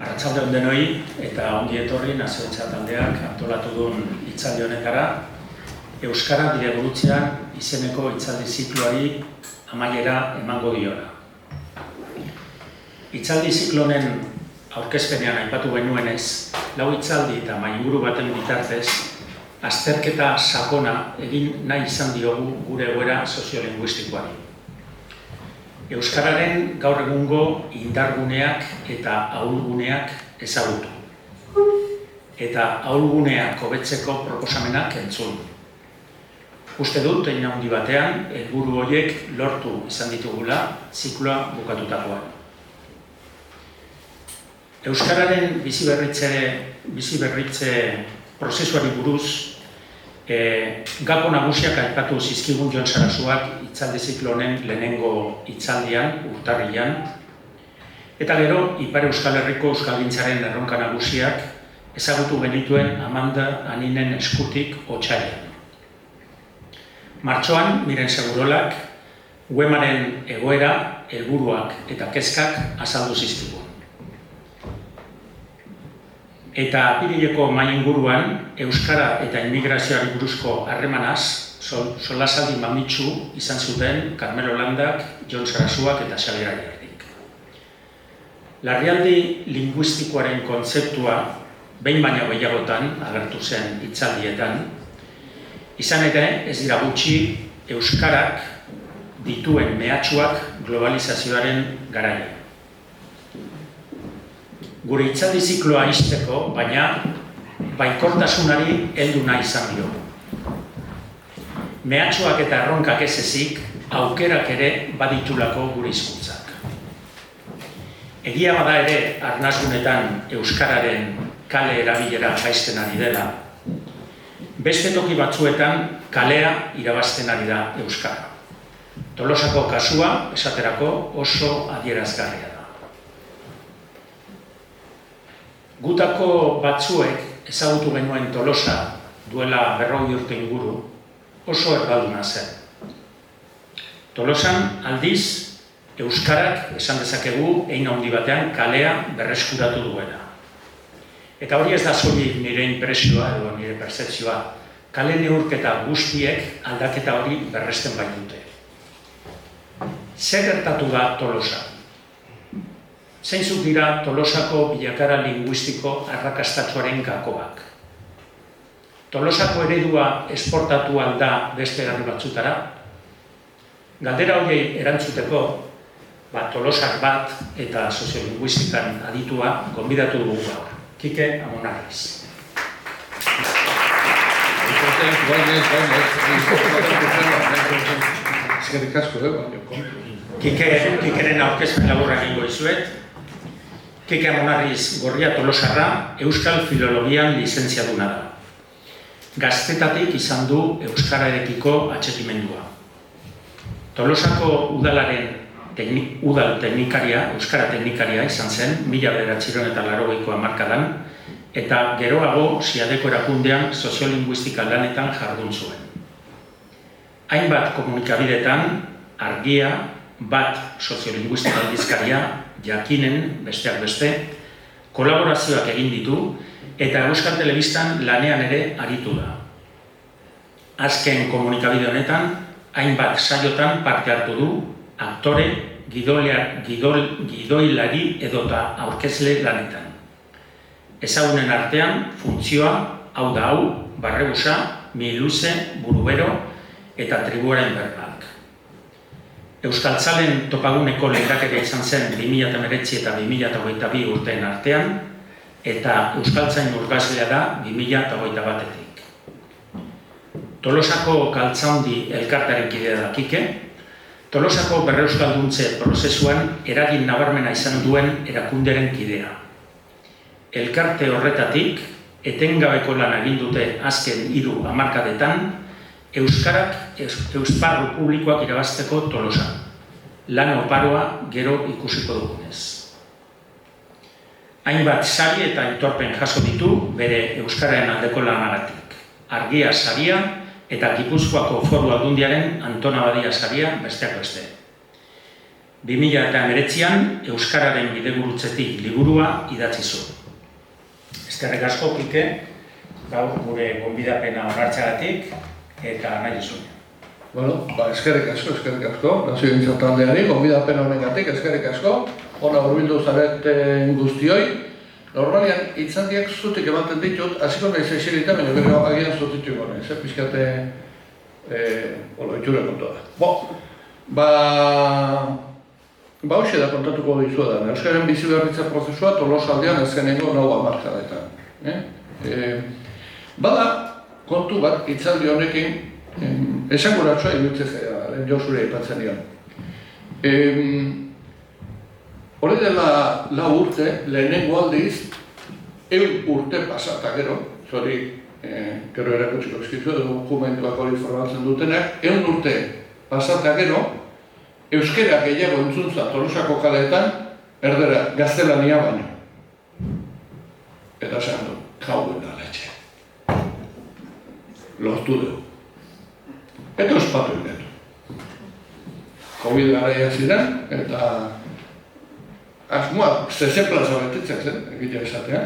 Arratsalde on denoi eta ongi etorri Nazioentza taldeak antolatu duen hitzaldi honetara Euskara bidegurutzean izeneko hitzaldi zikloari amaiera emango diona. Hitzaldi ziklo honen aurkezpenean aipatu genuenez, 4 hitzaldi eta mahainguru baten bitartez azterketa sakona egin nahi izan diogu gure egoera soziolinguistikoari. Euskararen gaur egungo indarguneak eta ahulguneak ezagutu. Eta ahulguneak hobetzeko proposamenak entzun. Uste dut, hein handi batean, helburu horiek lortu izan ditugula zikloa bukatutakoan. Euskararen biziberritze prozesuari buruz, gako nagusiak aipatu zizkigun Jon Sarasuak hitzaldi ziklo honen lehenengo hitzaldian, urtarrilan, eta gero Ipar Euskal Herriko euskalgintzaren erronka nagusiak ezagutu genituen Amanda Aninen eskutik otsailean. Martxoan, Miren Segurolak, UEMaren egoera, helburuak eta kezkak azaldu zizkigun. Eta apirileko mahai inguruan, Euskara eta immigrazioari buruzko harremanaz, solasaldi mamitsu izan zuten Carmelo Landak, Jon Sarasuak eta Xabier Ayerdik. Larrialdi linguistikoaren kontzeptua behin baino gehiagotan agertu zen hitzaldietan, izan ere ez dira gutxi Euskarak dituen mehatxuak globalizazioaren garaian. Gure hitzaldi zikloa ixteko, baina baikortasunari heldu nahi izan diogu. Mehatxuak eta erronkak ez ezik, aukerak ere baditulako gure hizkuntzak. Egia bada ere arnasgunetan Euskararen kale erabilera jaisten ari dela, beste toki batzuetan kalea irabazten ari da Euskara. Tolosako kasua, esaterako, oso adierazgarria da. Gutako batzuek ezagutu genuen Tolosa duela 40 urte inguru oso erdalduna zen. Tolosan aldiz Euskarak esan dezakegu hein handi batean kalea berreskuratu duena. Eta hori ez da soilik nire inpresioa edo nire pertzepzioa, kale neurketa guztiek aldaketa hori berresten baitute. Zer gertatu da Tolosa? Zeintzuk dira Tolosako bilakara linguistiko arrakastatsuaren gakoak? Tolosako eredua esportatu alda beste herri batzutara? Galdera horiei erantzuteko, Tolosak bat eta soziolinguistikan aditua gonbidatu dugu gaur. Kike Amonarriz. Kikeren aurkezpen laburra egingo dizuet. Kike Amonarriz Gorria Tolosarra Euskal Filologian lizentziaduna da. Gaztetatik izan du Euskararekiko atxekimendua. Tolosako udalaren udal teknikaria, Euskara teknikaria izan zen, 1980ko hamarkadan, eta geroago Siadeko erakundean soziolinguistika lanetan jardun zuen. Hainbat komunikabidetan, Argia, Bat soziolinguistika aldizkaria, Jakinen, besteak beste, kolaborazioak egin ditu, eta Euskal Telebistan lanean ere aritu da. Azken komunikabide honetan, hainbat saiotan parte hartu du, aktore, gidoilari edota aurkezle lanetan. Ezagunen artean, funtzioa, hau da hau, Barrebusa, Miluze, Burubero eta Tribuaren berbak. Euskaltzalen topaguneko lehendakaria izan zen 2019 eta 2022 urteen artean, eta Euskaltzain urgazlea da 2021-etik. Tolosako Kaltzaundi elkartearen kidea da Kike, Tolosako berreuskalduntze prozesuan eragin nabarmena izan duen erakunderen kidea. Elkarte horretatik, etengabeko lan egin dute azken 3 hamarkadetan, Euskarak eusparru publikoak irabazteko Tolosan. Lan oparoa gero ikusiko dugunez. Hainbat sari eta aitorpen jaso ditu bere Euskararen aldeko lanagatik. Argia saria eta Gipuzkoako Foru Aldundiaren Antona Badia saria besteak beste. 2019an Euskararen bidegurutzetik liburua idatzi zuen. Eskerrik asko, Kike, gaur gure gonbidapena onartzeagatik eta nahi zuen. Bueno, eskerrik asko, Nazioegintza taldeari, gonbidapen honengatik, eskerrik asko, hona hurbildu zareten guztioi. Normalian, hitzaldiak zutik ematen ditut, hasiko nahi zeixerita, baina gero agian zutitu gonez, pixkate, itxure kontua da. Hoxe da kontatuko dizuetan, Euskaren bizi berritze prozesua Tolosaldean azkenengo 9 hamarkadetan. Bada, kontu bat, hitzaldi honekin, esanguratsua iruditzea, lehen Josure aipatzen dion. Hori dela 4 urte, lehenengo aldiz, 100 urte pasata gero, zori, gero erakutsiko eskizu, dokumentuak hori formatzen dutenak, 100 urte pasata gero, euskera gehiago entzuntza Tolosako kaleetan, erdera, gaztelania baino. Eta esan du, jauen da letxe. Lortu dugu. Eta ospatu inetu. Covid garaia ziren, eta asmoa, zezen plaza betetzen zen, egitea esatea,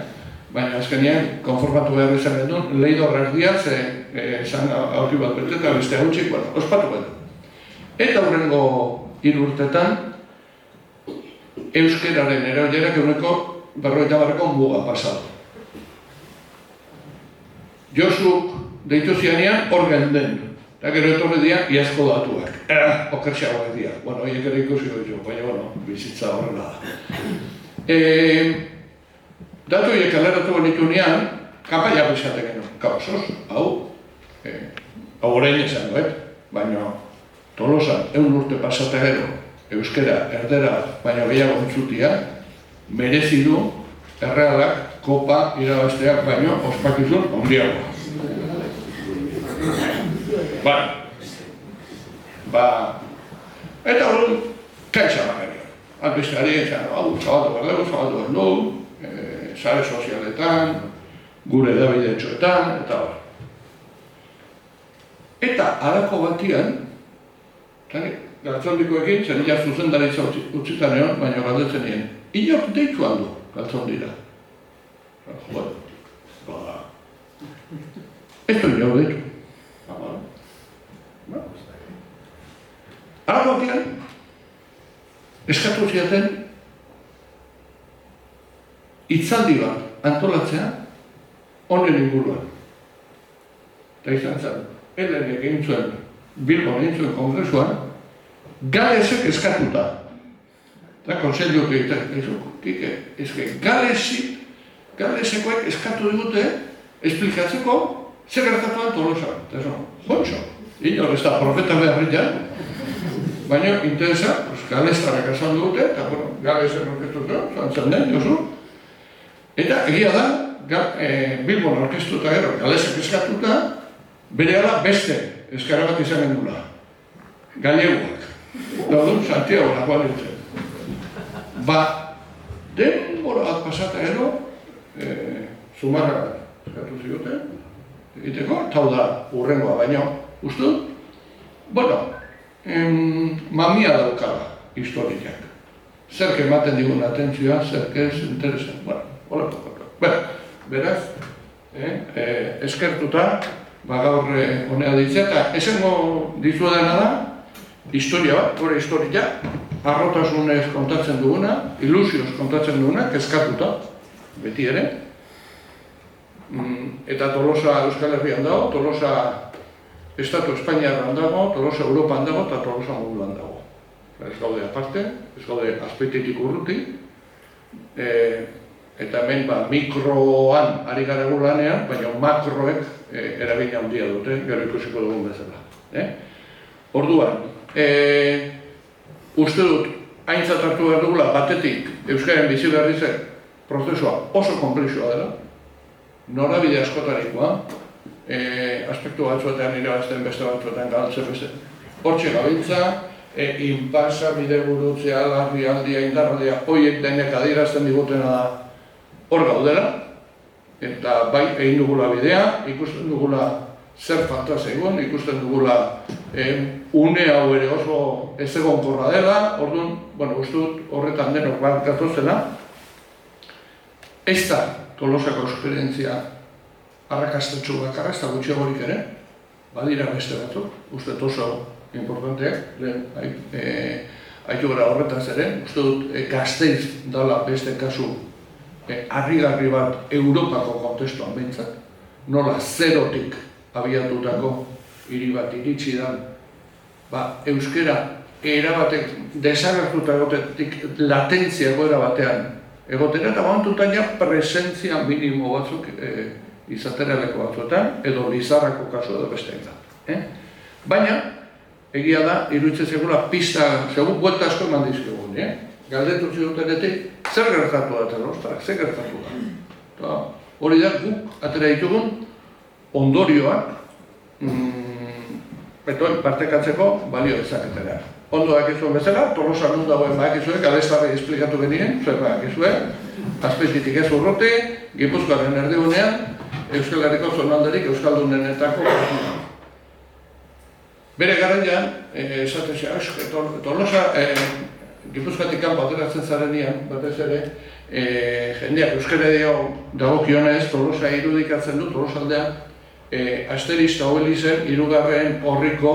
baina azkenean, konformatu behar izan genuen, Leidor erdia, esan aurki bat bete, eta beste hautsik, ospatu behar. Eta hurrengo 3 urtetan, euskeraren erabilerak eguneko 50 muga pasatu. Josuk deitu zianean hor genden, eta gero etorri dira iazko datuak. Okerxagoak dira, horiek ere ikusi ditu, baina bizitza horrela da. Datu horiek aleratu genitunean, kapaia bizatek genuen, kaosos, hau orain esango, baina Tolosan 100 urte pasata gero, euskera, erdera, baina gehiago entzutia, merezi du errealak kopa irabazteak baino ospakizun ondiagoa. Eta hori, kaitza bakarrik. Albizkari, zabaldu behar dugu, sare sozialetan, gure edabidetxoetan, eta hori. Eta harako batian, Galtzondikoekin, zen ila zuzendaritza utzitan egon, baina galdetzen nien. Inork deitu aldu, galtzondira. Ez du inor deitu. Aragotian, eskatu ziaten, hitzaldi bat antolatzea, honen inguruan. Eta izan zen, Helenek egin zuen, Bilbon egin zuen kongresuan, galesek eskatuta. Eta konseilioak egiten, galesekoek eskatu digute esplikatzeko zer gertatuan Tolosan. Eta esan, jontxo, inor ez da profeta beharritan, baina interesa, galestarrak esan dute, eta galesen orkestu zen den, Josu. Eta egia da, Bilbon orkestu eta gero, galesek eskatuta, berehala beste eskara bat izan gendula. Galeguak. Daudun, Santiago nagoan ditzen. Denbora bat pasata gero, Zumarra eskatu zioten, egiteko, eta hau da urrengoa baino, uste dut? Mamia daukala historiak. Zerk ematen digun atentzioa, zerk ez interesan. Horreko kontra. Beraz, eskertuta, gaur honea ditzea, eta esango dizuedana da, historia bat, gure historia, arrotasunez kontatzen duguna, ilusioz kontatzen duguna, kezkatuta, beti ere. Eta Tolosa Euskal Herrian dago, Tolosa Estatu Espainiarran dago, Tolosa Europan dago, eta Tolosa munduan dago. Ez gaude aparte, ez gaude azpeitetik urruti, eta hemen mikroan ari gara lanean, baina makroek eragina handia dute, gero ikusiko dugun bezala. Orduan, uste dut, aintzat hartu behar dugula, batetik Euskaren bizi berritze prozesua oso konplexua dela, norabide askotarikoa, aspektu batzuetan irabazten beste batzuetan galtzen beste. Hortxe gabiltza, inpasa, bidegurutzea, larrialdia, indarraldia, horiek denek adierazten digutena da hor gaudela, eta bai egin dugula bidea, ikusten dugula zer falta zaigun, ikusten dugula une hau ere oso ez egonkorra dela, orduan, uste dut horretan denok bat gatozela. Ez da Tolosako esperientzia arrakastatsu bakarra, ez da gutxiagorik ere, badira beste batzuk, uste oso importanteak, lehen haitu gara horretaz ere, uste dut Gasteiz dala beste kasu harrigarri bat Europako kontestuan behintzat, nola zerotik abiatutako hiri bat iritsi da, euskera erabatek desagertuta egotetik latentzia egoera batean egotera, eta momentutan ja presentzia minimo batzuk izateraleko batzuetan, edo Lizarrako kasu edo besteak da. Baina, egia da, iruditzen segura pista, segun buelta asko eman dizkegun, galdetu zidutenetik, zer gertatu da Telostak, zer gertatu da. Hori da, guk atera ditugun ondorioak partekatzeko balio dezaketera. Ondo dakizuen bezala, Tolosa nun dagoen badakizue, Galestarri esplikatu genien, zuen badakizue, Azpeititik ez urruti, Gipuzkoaren erdigunean, Euskal Herriko zonalderik euskaldunenetako batuna. Bere garaian, esatezea, Tolosa, Gipuzkoatik kanpo ateratzen zarenean, batez ere, jendeak euskara dagokionez, Tolosa irudikatzen du, Tolosaldean, Asterix eta Obelizen hirugarren horriko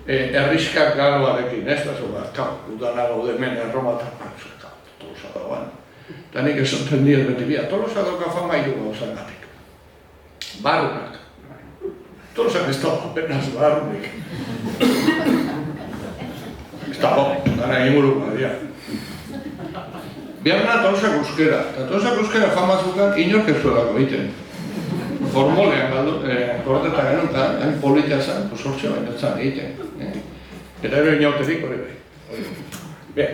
herriskak galoarekin, ez da zuba, udana gaude hemen Erromatan, Tolosa dagoan. Eta nik esaten diet beti bia, Tolosa dauka fama hiru gauzagatik. Barrunak. Tolosak ez dago apenas barrunik. Ez dago, dara inguruko dira. Biharna Tolosak euskera, eta Tolosak euskera fama zukan inork ez zuelako egiten. Formolean gordeta genutan, hain politia zen, sortxe baina zen egiten. Eta ero inauterik hori bai.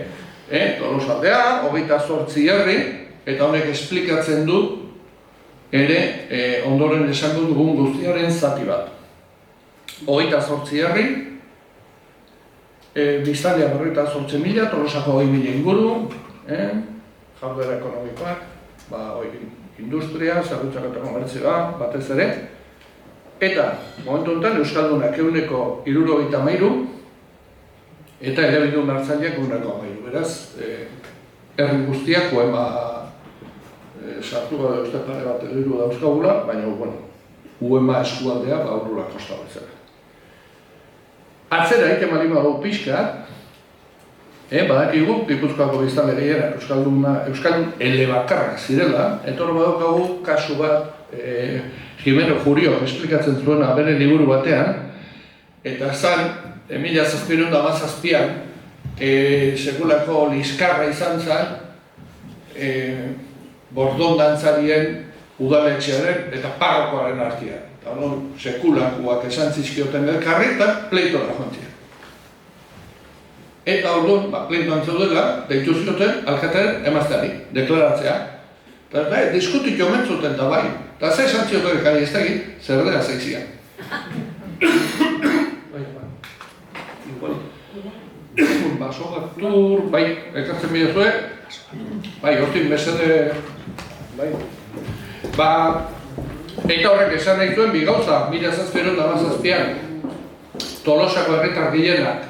Tolosaldea, 28 herri, eta honek esplikatzen du ere ondoren esango dugun guztiaren zati bat. 28 herri, biztanlea 28.000, Tolosako 20.000 inguru, jarduera ekonomikoak, industria, zerrutzak eta komertzioa, batez ere. Eta, momentu honetan, Euskaldunak 173, eta elebidun hartzaileak 113. Beraz, herri guztiak poema sartu gara uste pare bat edo dauzkagula, baina, poema eskualdea aurrula kosta bezala. Atzera egiten bali badago pixka, badakigu, Gipuzkoako biztanle gehienak euskaldun elebakarrak zirela, eta hor badaukagu kasu bat, Jimeno Jurio esplikatzen zuena bere liburu batean, eta zan, 1717an, sekulako liskarra izan zen, Bordon dantzarien udaletxearen eta parrokoaren artean. Eta sekulakoak esan zizkioten elkarri eta pleitora jontzia. Eta orduan, pleitoan zaudela, deitu zioten alkatearen emazteari, deklaratzea. Eta diskutik jomen zuten da bai. Eta ze esan zioten elkarri ez tegit, zerdera zeizian. Basogatur, bai, ekartzen bide zuen, bai, hortin mesede, bai. Eta horrek esan nahi zuen, bi gauza, 1717an, Tolosako herritar gehienak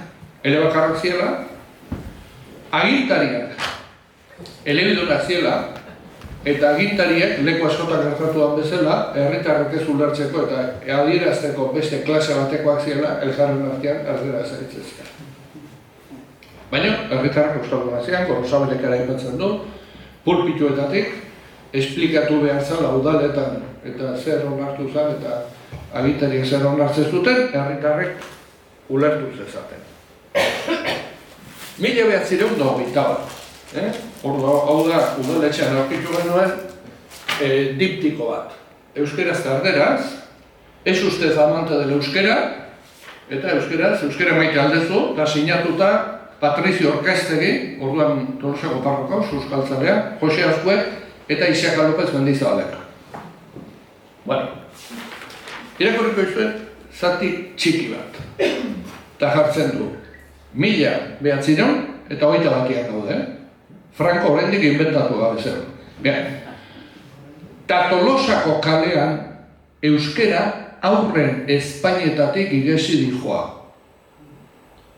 elebakarrak ziela, agintariak elebidunak ziela, eta agintariek leku askotak gertatuan bezala, herritarrek ez ulertzeko eta adierazteko beste klase batekoak ziela, elkarren artean ardera ezaritzezia. Baina, herritarrak euskaldunak zian, Gorosabelek aipatzen du, pulpituetatik, esplikatu behar zela udaletan eta zer onartu zen eta agintariek zer onartzen zuten, herritarrek ulertu zezaten. 1928 bat. Hau da, udaletxean aurkitu genuen diptiko bat. Euskeraz eta erderaz, ez ustez amante del euskera, eta euskera maite aldezu, da sinatuta Patrizio Orkestegi, orduan Tolosako parroko, euskaltzalea, Jose Azkue, eta Isiaka López Mendizabalek. Irakurriko izuen, zati txiki bat. Eta jartzen du, 1900 eta 21 daude. Franco horrendik inventatu gabe zer. Eta Tolosako kalean euskera aurren Espainetatik igesi dijoa.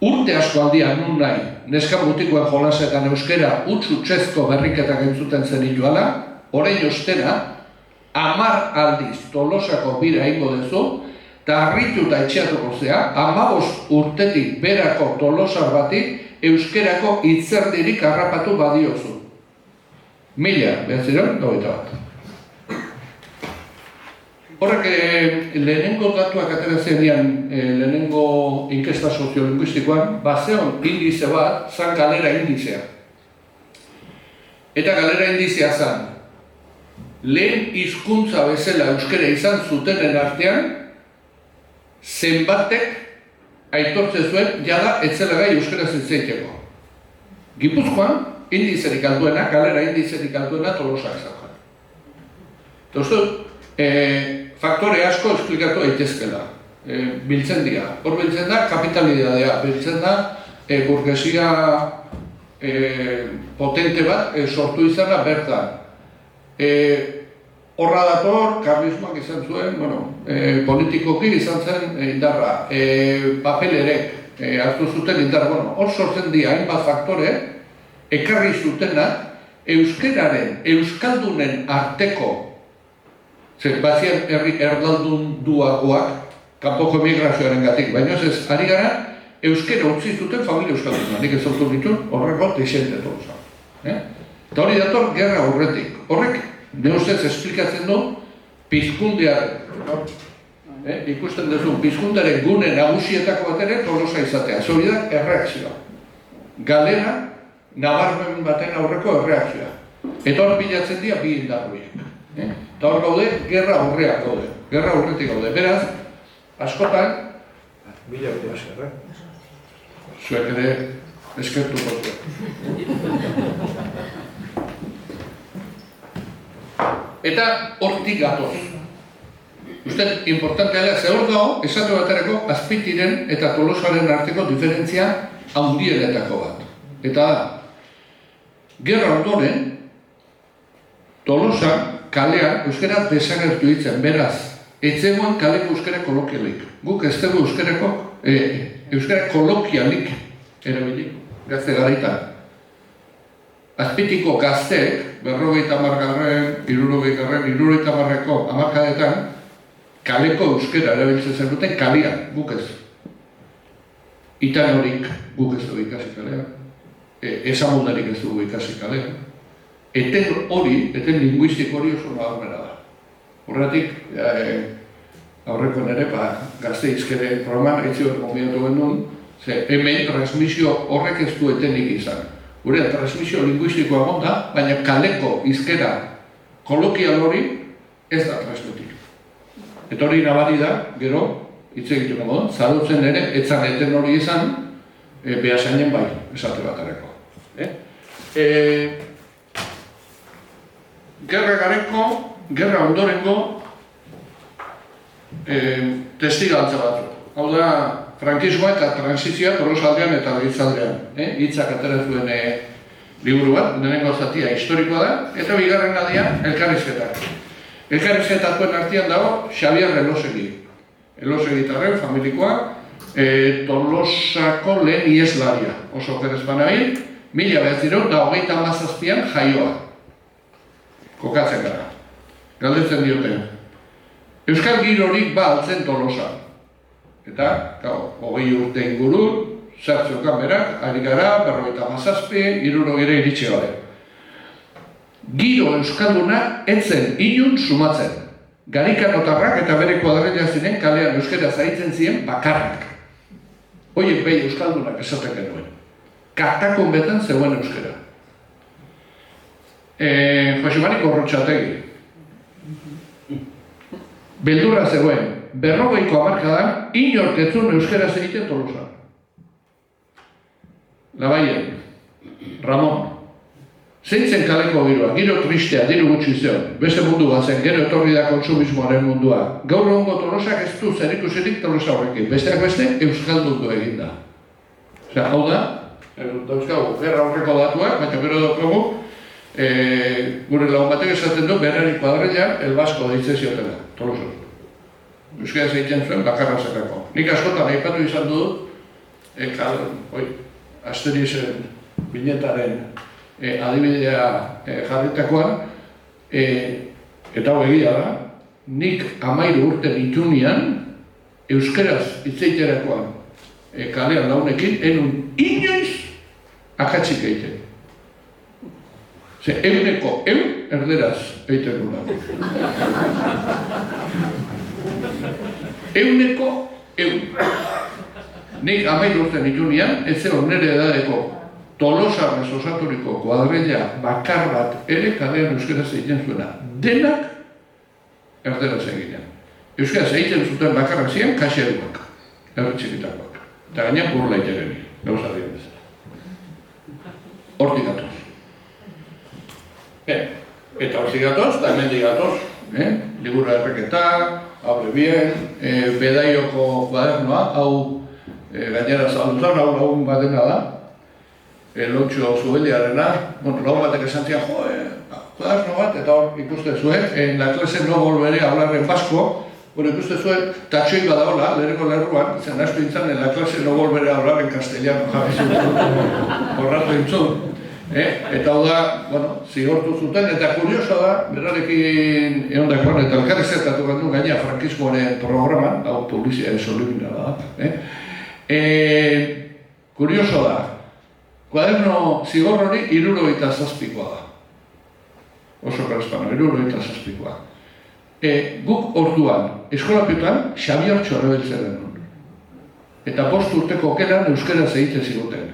Urte asko aldian nun nahi, neska mutikoen jolasetan euskera utxezko berriketak entzuten zenituala, orain ostera, 10 aldiz Tolosako bira ingo dezu, eta harritu eta etxeatuko zea, 15 urtetik berako Tolosar bati euskerako hitzerdirik harrapatu badiozu. 1991. Horrek lehenengo datuak atera zenean, lehenengo inkesta soziolinguistikoan, bazeon indize bat, zan galera indizea. Eta galera indizea zan, lehen hizkuntza bezala euskera izan zutenen artean, zenbatek aitortzen zuen, jada etzela gai euskera zitzeiteko. Gipuzkoan, indizerik alduena, galera indizerik alduena Tolosak zaukan. Eta uste faktore asko esplikatu daitezkela. Biltzen dira. Hor biltzen da kapitalidadea, biltzen da burgesia potente bat sortu izana bertan. Horra dator, karlismoak izan zuen, politikoki izan zen indarra. Papelerek hartu zuten indarra. Hor sortzen dira, hainbat faktore, ekarri zutena euskeraren, euskaldunen arteko bazien erdaldun duagoak, kanpoko emigrazioaren gatik, baina ez ari gara, euskera utzi zuten familia euskalduna, nik ez sortu ditun, horreko desente Tolosa. Eta hori dator, gerra horretik. Horrek, neuzez esplikatzen du, pizkundearen, ikusten duzu, pizkundearen gune nagusietako bat ere Tolosa izatea. Hori da, erreakzioa. Galera, nabarmen baten aurreko erreakzioa. Eta hor bilatzen dira bi indar horiek. Eta hor gaude, gerra horreak gaude. Gerra horretik gaude. Beraz, askotan... Mila bete asker, Zuek ere eskertuko zuen. Eta hortik gatoz. Uste, importantea da, ze hor dago, esatu baterako Azpitiren eta Tolosaren arteko diferentzia handienetako bat. Eta da, gerra ondoren, Tolosa kalean euskera desagertu ditzen, beraz, etzegoan kaleko euskara kolokialik. Guk ez dugu euskara kolokialik erabilik, gazte garaitan. Azpitiko gazteek, 50garren, 60garren hamarkadetan, kaleko euskara erabiltzen zen duten kalean, guk ez. Itan horik guk ez dugu ikasi kalean, ezamundarik ez dugu ikasi kalean. Eten hori, eten linguistik hori oso nabarmena da. Horretik, aurreko nire, gazte izkere programan, etzi hori konbidatu genuen, ze hemen transmisio horrek ez du etenik izan. Gure, transmisio linguistikoa egon da, baina kaleko izkera kolokial hori ez da transmitik. Eta hori nabari da, gero, hitz egiten modu, zadutzen ere, etzan eten hori izan, behasainen bai, esate batareko. Gerra gareko, gerra ondorengo testigantza batzuk. Hau da, frankismoa eta transizioa Tolosaldean eta Giltzaldean. Hitzak atera zuen liburu bat, lehenengo zatia historikoa da, eta bigarren nadia elkarrizketak. Elkarrizketatuen artean dago Xabier Elosegi. Elosegitarren, familikoa, Tolosako lehen ieslaria. Oso okerez banabil, 1927an jaioa. Kokatzen gara. Galdetzen dioten. Euskal girorik ba altzen Tolosa. Eta, 20 urte inguru, zertzokan berak, ari gara, 57, 60 iritsi gabe. Giro euskalduna etzen ilun sumatzen. Garikanotarrak eta bere kuadrilla ziren kalean euskera zaitzen ziren bakarrak. Hoiek behi euskaldunak esaten genuen. Katakon betan zegoen euskera. Josebani Korrotxategi. Beldurra zegoen, 40ko hamarkadan, inork ez zuen euskera egiten Tolosan. Labaien, Ramon. Zeintzen kaleko giroa, giro tristea, diru gutxi zeon. Beste mundu bat zen, gero etorri da konsumismoaren mundua. Gaur egungo Tolosak ez du zerikusirik Tolosa horrekin. Besteak beste, euskaldundu egin da. Osea, hau da, dauzkagu, gerra horreko datuak, baina gero daukagu, gure lagun batek esaten du, berari kuadrilla, el Basko deitze ziotela, Tolosa. euskaraz egiten zuen bakarra zelako. Nik askotan aipatu izan dut, Asteriesen binetaren adibidea jarritakoan, eta hau egia da, nik 13 urte nitunean, euskaraz hitzeiterakoan kalean launekin, enun inoiz akatsik egiten. Ze euneko erderaz egiten nuna. Euneko Nik 13 urte nitunean, ez zegoen nire edadeko Tolosarrez osaturiko kuadrilla bakar bat ere kalean euskaraz egiten zuena. Denak erderaz egiten. Euskaraz egiten zuten bakarrak ziren kaxeruak, erretxikitakoak. Eta gaina burla egiten gauza dira bezala. Hortik gatoz. Eta hortik gatoz, eta hemen digatoz. Liburu erreketa, abre bien, bedaioko kuadernoa, hau gainera zalduzan, hau lagun batena da, Lotxo Zubeliarena, lagun batek esan zian, kuaderno bat, eta hor ikuste zuen, en la clase no volveré a hablar en vasco, ikuste zuen, tatxoi badaola, leheneko lerruan, zen astu intzan, en la clase no volveré a hablar en castellano, horratu intzun. Eta hau da, zigortu zuten, eta kurioso da, berarekin egondakoan, eta elkarrezetatu gandu gaina frankismoaren programan, hau publizia esolimina da, kurioso da, kuaderno zigor hori 77koa da. Oso karespano, 77koa. Guk orduan, eskolapiotan, Xabiortxo rebeltzen denun. Eta 5 urteko okeran euskaraz egiten ziguten.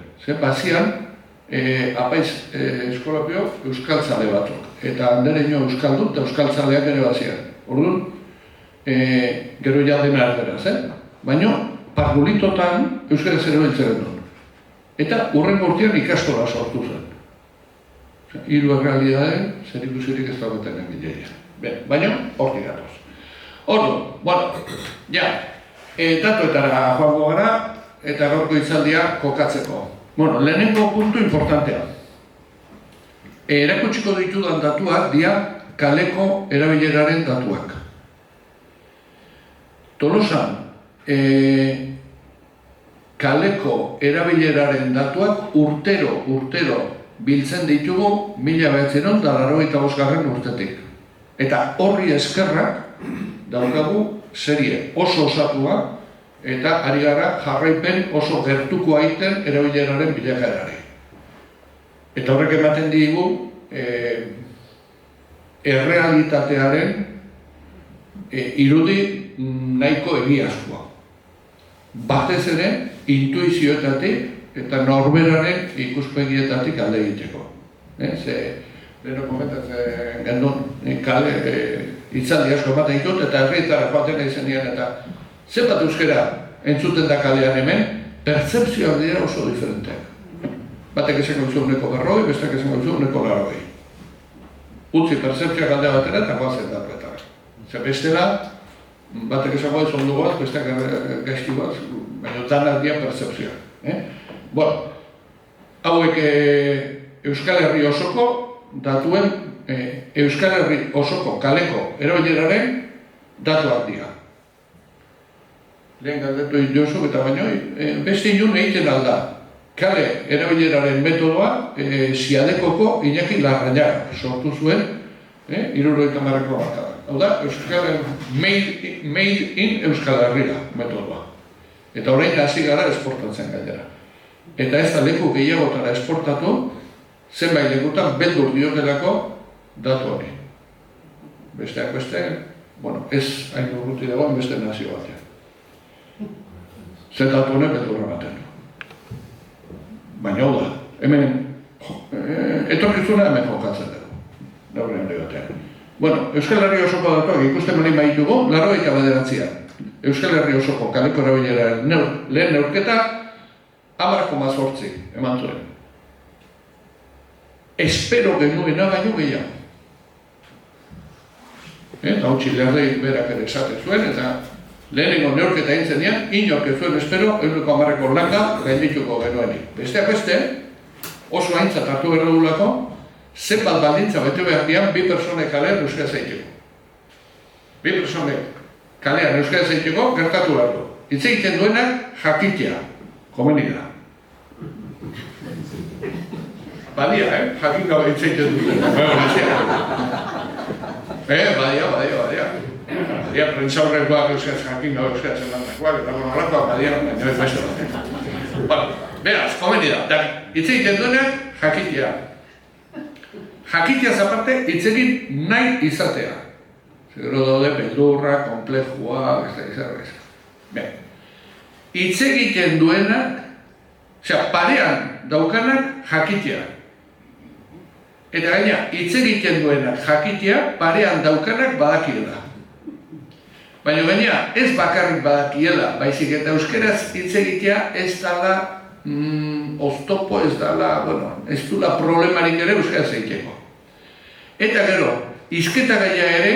Bazian, apaiz eskolapio euskaltzale batzuk. Eta handereño euskaldun eta euskaltzaleak ere bazian. Orduan, gero jaldena erderaz, baina pargulitotan euskaraz ere beltzen denun. Eta urrengo urtean ikastola sortu zen. 3 errealidade, zer ikusirik ez dagoetan egileia. Baina, hortik gatoz. Orduan, datuetara joango gara, eta gaurko hitzaldia kokatzeko. Lehenengo puntu importantea. Erakutsiko ditudan datuak dira kaleko erabileraren datuak. Tolosan, kaleko erabileraren datuak urtero biltzen ditugu 1985 urtetik. Eta horri eskerrak daukagu serie oso osatua eta ari gara jarraipen oso gertuko aiten erabileraren bilakaerari. Eta horrek ematen digu errealitatearen irudi nahiko egiazkoa. Batez ere, intuizioetatik eta norberaren ikuspegietatik alde egiteko. Leheno komentatzen gendun, hitzaldi asko ematen ditut eta herrietara joaten izan dian eta zenbat euskera entzuten da kalean hemen, pertzepzioak dira oso diferenteak. Batek esango duzu 140, bestek esango duzu 180. Utzi pertzepzioak alde batera eta goazen datuetara. Bestela, batek esango duzu ondo goaz, bestek gaizki goaz, baina danak dira pertzepzioak. Hauek Euskal Herri osoko datuen Euskal Herri osoko kaleko erabileraren datuak dira. Lehen galdetu diozu eta baino, beste inun egiten alda. Kale erabileraren metodoa Siadekoko Iñaki Larrañaga sortu zuen 70ko bat. Hau da, made in Euskal Herria metodoa. Eta orain hasi gara esportatzen gainera. Eta ez da leku gehiagotara esportatu, zenbait lekutan beldur diotelako datu hori. Besteak beste, ez hain urruti dagoen beste nazio batean. Zer datu honek beldurra batean. Baina hau da, hemen etorkizuna hemen jokatzen dugu. Daurean hori batean. Euskal Herri osoko datuak ikusten hori baitugu, 89an. Euskal Herri osoko kaleko erabileraren lehen neurketa 10,8 eman zuen. Espero genuena baino gehiago. Eta hau Txilerrei berak ere esaten zuen, eta lehenengo neurketa egin zenean, inork ez zuen espero 100ko langa gaindituko genuenik. Besteak beste, oso aintzat hartu behar dugulako, zenbat baldintza bete behar dian 2 pertsonek kalean euskara zaiteko. 2 pertsonek kalean euskaraz egiteko gertatu behar du. Hitz egiten duenak jakitea, komeni da. Badia, jakin gabe hitz egiten duenak. Badia. Badia, prentsaurrekoak euskaraz jakin gabe euskaraz emandakoak, eta horrelakoak badia, baina ez beste bat. Beraz, komeni da. Hitz egiten duenak jakitea. Jakitea zaparte, hitz egin nahi izatea. Gero daude beldurra, komplejua, ez. Hitz egiten duenak, parean daukanak jakitea. Eta gaina, hitz egiten duenak jakitea, parean daukanak badakiela. Baina gaina, ez bakarrik badakiela, baizik eta euskeraz hitz egitea ez dala oztopo, ez dala, ez dula problemarik ere euskaraz egiteko. Eta gero, hizketa gaia ere,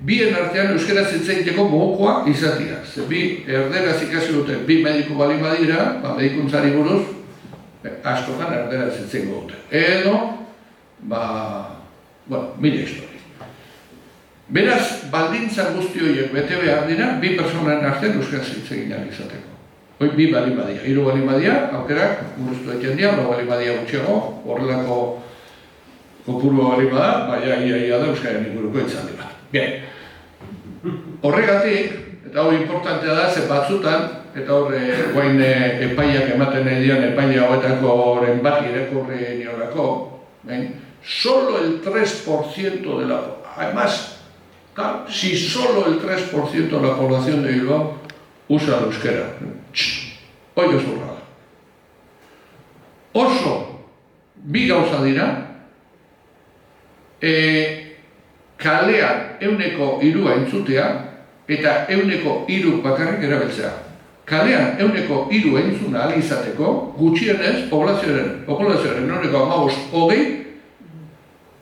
bien artean euskaraz hitz egiteko modukoa izatea. Ze bi erderaz ikasi dute, bi mediku bali badira, medikuntzari buruz, askotan erderaz hitz egingo dute. Edo, mila histori. Beraz, baldintza guzti horiek bete behar dira, bi personaren artean euskaraz hitz egin ahal izateko. Hoi bi bali badia, hiru bali badia, aukerak, muruztu egiten dira, lau bali badia gutxiago, horrelako kopuru bali bada, ia da euskaren inguruko itzaldi bat. Bien. Horregatik, eta hori importantea da, ze batzutan, eta horre guain epaiak ematen edian epaia hauetako horren bat irakurri niolako, solo el 3% de la... Además, si solo el 3% de la población de Bilbao usa el euskera, hoi ez burrada. Oso, bi gauza dira, kalean 100% entzutea eta 100% bakarrik erabiltzea. Kalean 100% entzuna ahal izateko, gutxienez populazioaren 15-20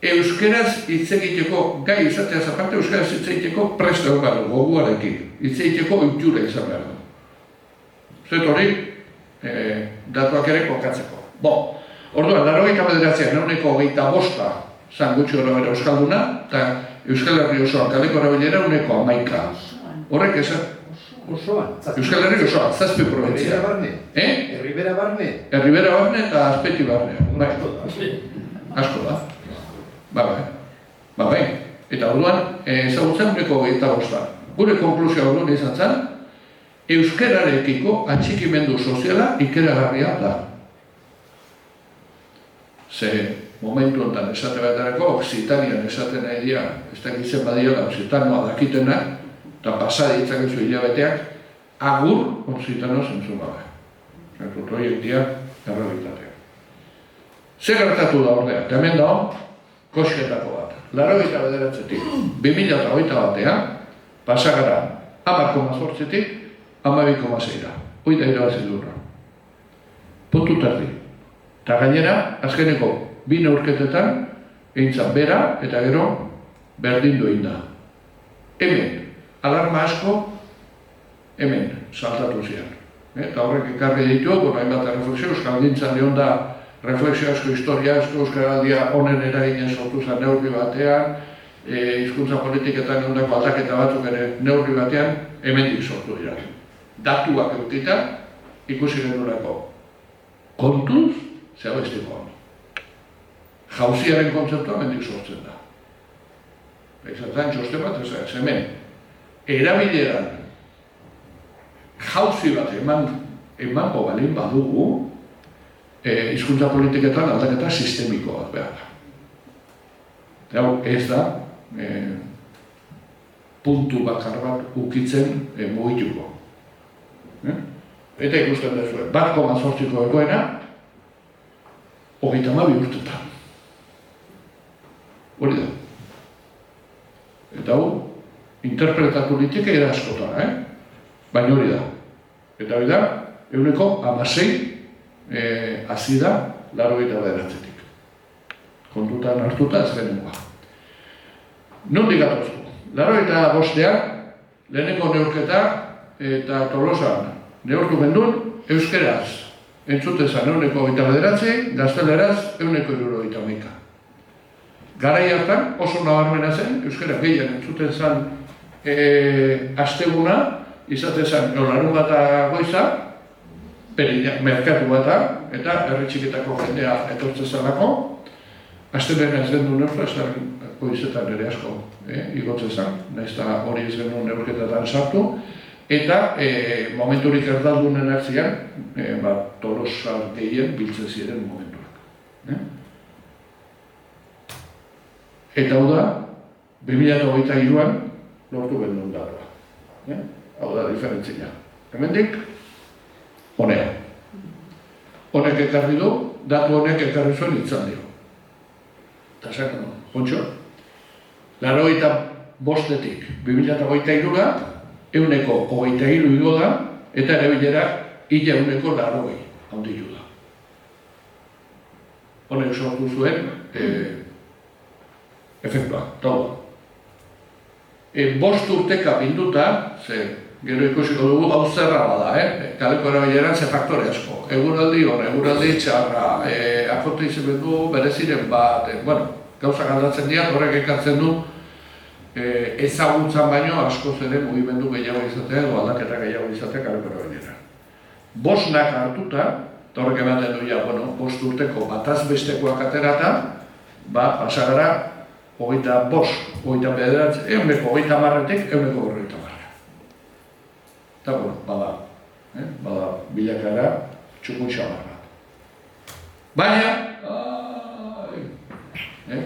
euskeraz hitz egiteko gai izateaz aparte, euskaraz hitz egiteko prest egon behar du, goguarekin. Hitz egiteko ohitura izan behar du. Zuet hori, datuak ere kokatzeko. Orduan, 89an 125 zan gutxi gora bera euskalduna, eta Euskal Herri osoan kaleko erabilera 11%. Horrek esan? Osoan? Euskal Herri osoan, 7 provintzia. Herribera barne? Herribera barne? Herribera barne eta Azpeti barne. Asko da. Bai. Eta orduan, ezagutzen 125. Gure konklusioa orduan izan zen, euskararekiko atxikimendu soziala ikeragarria da. Ze momentu honetan esate baterako, Oksitanian esaten nahi dira, ez dakitzen badiela Oksitanoa dakitenak, eta pasa ditzakezu hilabeteak, agur Oksitano zentzun gabe. Zertut horiek dira errealitatea. Zer gertatu da ordea? Hemen dago, kosketako bat. 89-etik, 2021-ean, pasa gara 10,8-tik 12,6-ra. Hoi da irabazi duena. Puntu terdi. Eta gainera, azkeneko 2 neurketetan, eintzan bera eta gero berdindu egin da. Hemen, alarma asko, hemen saltatu zian. Eta horrek ekarri ditu, hainbat refleksio, euskalgintzan egon da refleksio asko, historia asko, euskaraldia honen eraginen sortu zen neurri batean, hizkuntza politiketan egondako aldaketa batzuk ere neurri batean, hemendik sortu dira. Datuak eukita, ikusi genurako. Kontuz, zeba iztiko honi. Jauziaren kontzeptua hemendik sortzen da. Ezatzen txosten bat, ez hemen. Erabileran jauzi bat emango balin badugu, hizkuntza politiketan aldaketa sistemiko bat behar da. Eta ez da, puntu bakar bat ukitzen mugituko. Eta ikusten dezue, 1,8ko egoena, 32 urtetan. Hori da. Eta interpretatu liteke era askotan, baina hori da. Eta hori da, 16% hasi da 89-etik. Kontutan hartuta ez genengoa. Nondik gatozko? 85-ean, lehenengo neurketa eta Tolosan neurtu gendun euskeraz. Entzutezan 129, gazteleraz 171. Garai hartan oso nabarmena zen, euskara gehien entzuten zen asteguna, izate zen, larun bata goiza, merkatu bata, eta herri txiketako jendea etortzen zelako, astelena ez genuen neurtu, ez goizetan ere asko igotzen zen, nahiz eta hori ez genuen neurketetan sartu, eta momenturik erdaldunenak ziren, Tolosar gehien biltzen ziren momentuak. Eta hau da, 2023an lortu genuen datua. Hau da, diferentzia. Hemendik, honea. Honek ekarri du, datu honek ekarri zuen itzaldio. Eta zen, Pontxo, 85etik 2023a, 123 igo da, eta erabilera ila 180 handitu da. Honek sortu zuen efektua, taua. 5 urteka bilduta, gero ikusiko dugu hau zerra bada, kaleko erabileran ze faktore asko. Eguraldi hon, eguraldi txarra, akote izemendu bereziren bat, gauzak aldatzen dira, horrek ekartzen du ezagutzan baino askoz ere mugimendu gehiago izatea edo aldaketa gehiago izatea kaleko erabileran. 5 hartuta, eta horrek ematen du 5 urteko bataz bestekoak aterata, pasagara 25, 29, 130-etik 140. Eta, bada bilakara txukun xamarra. Baina,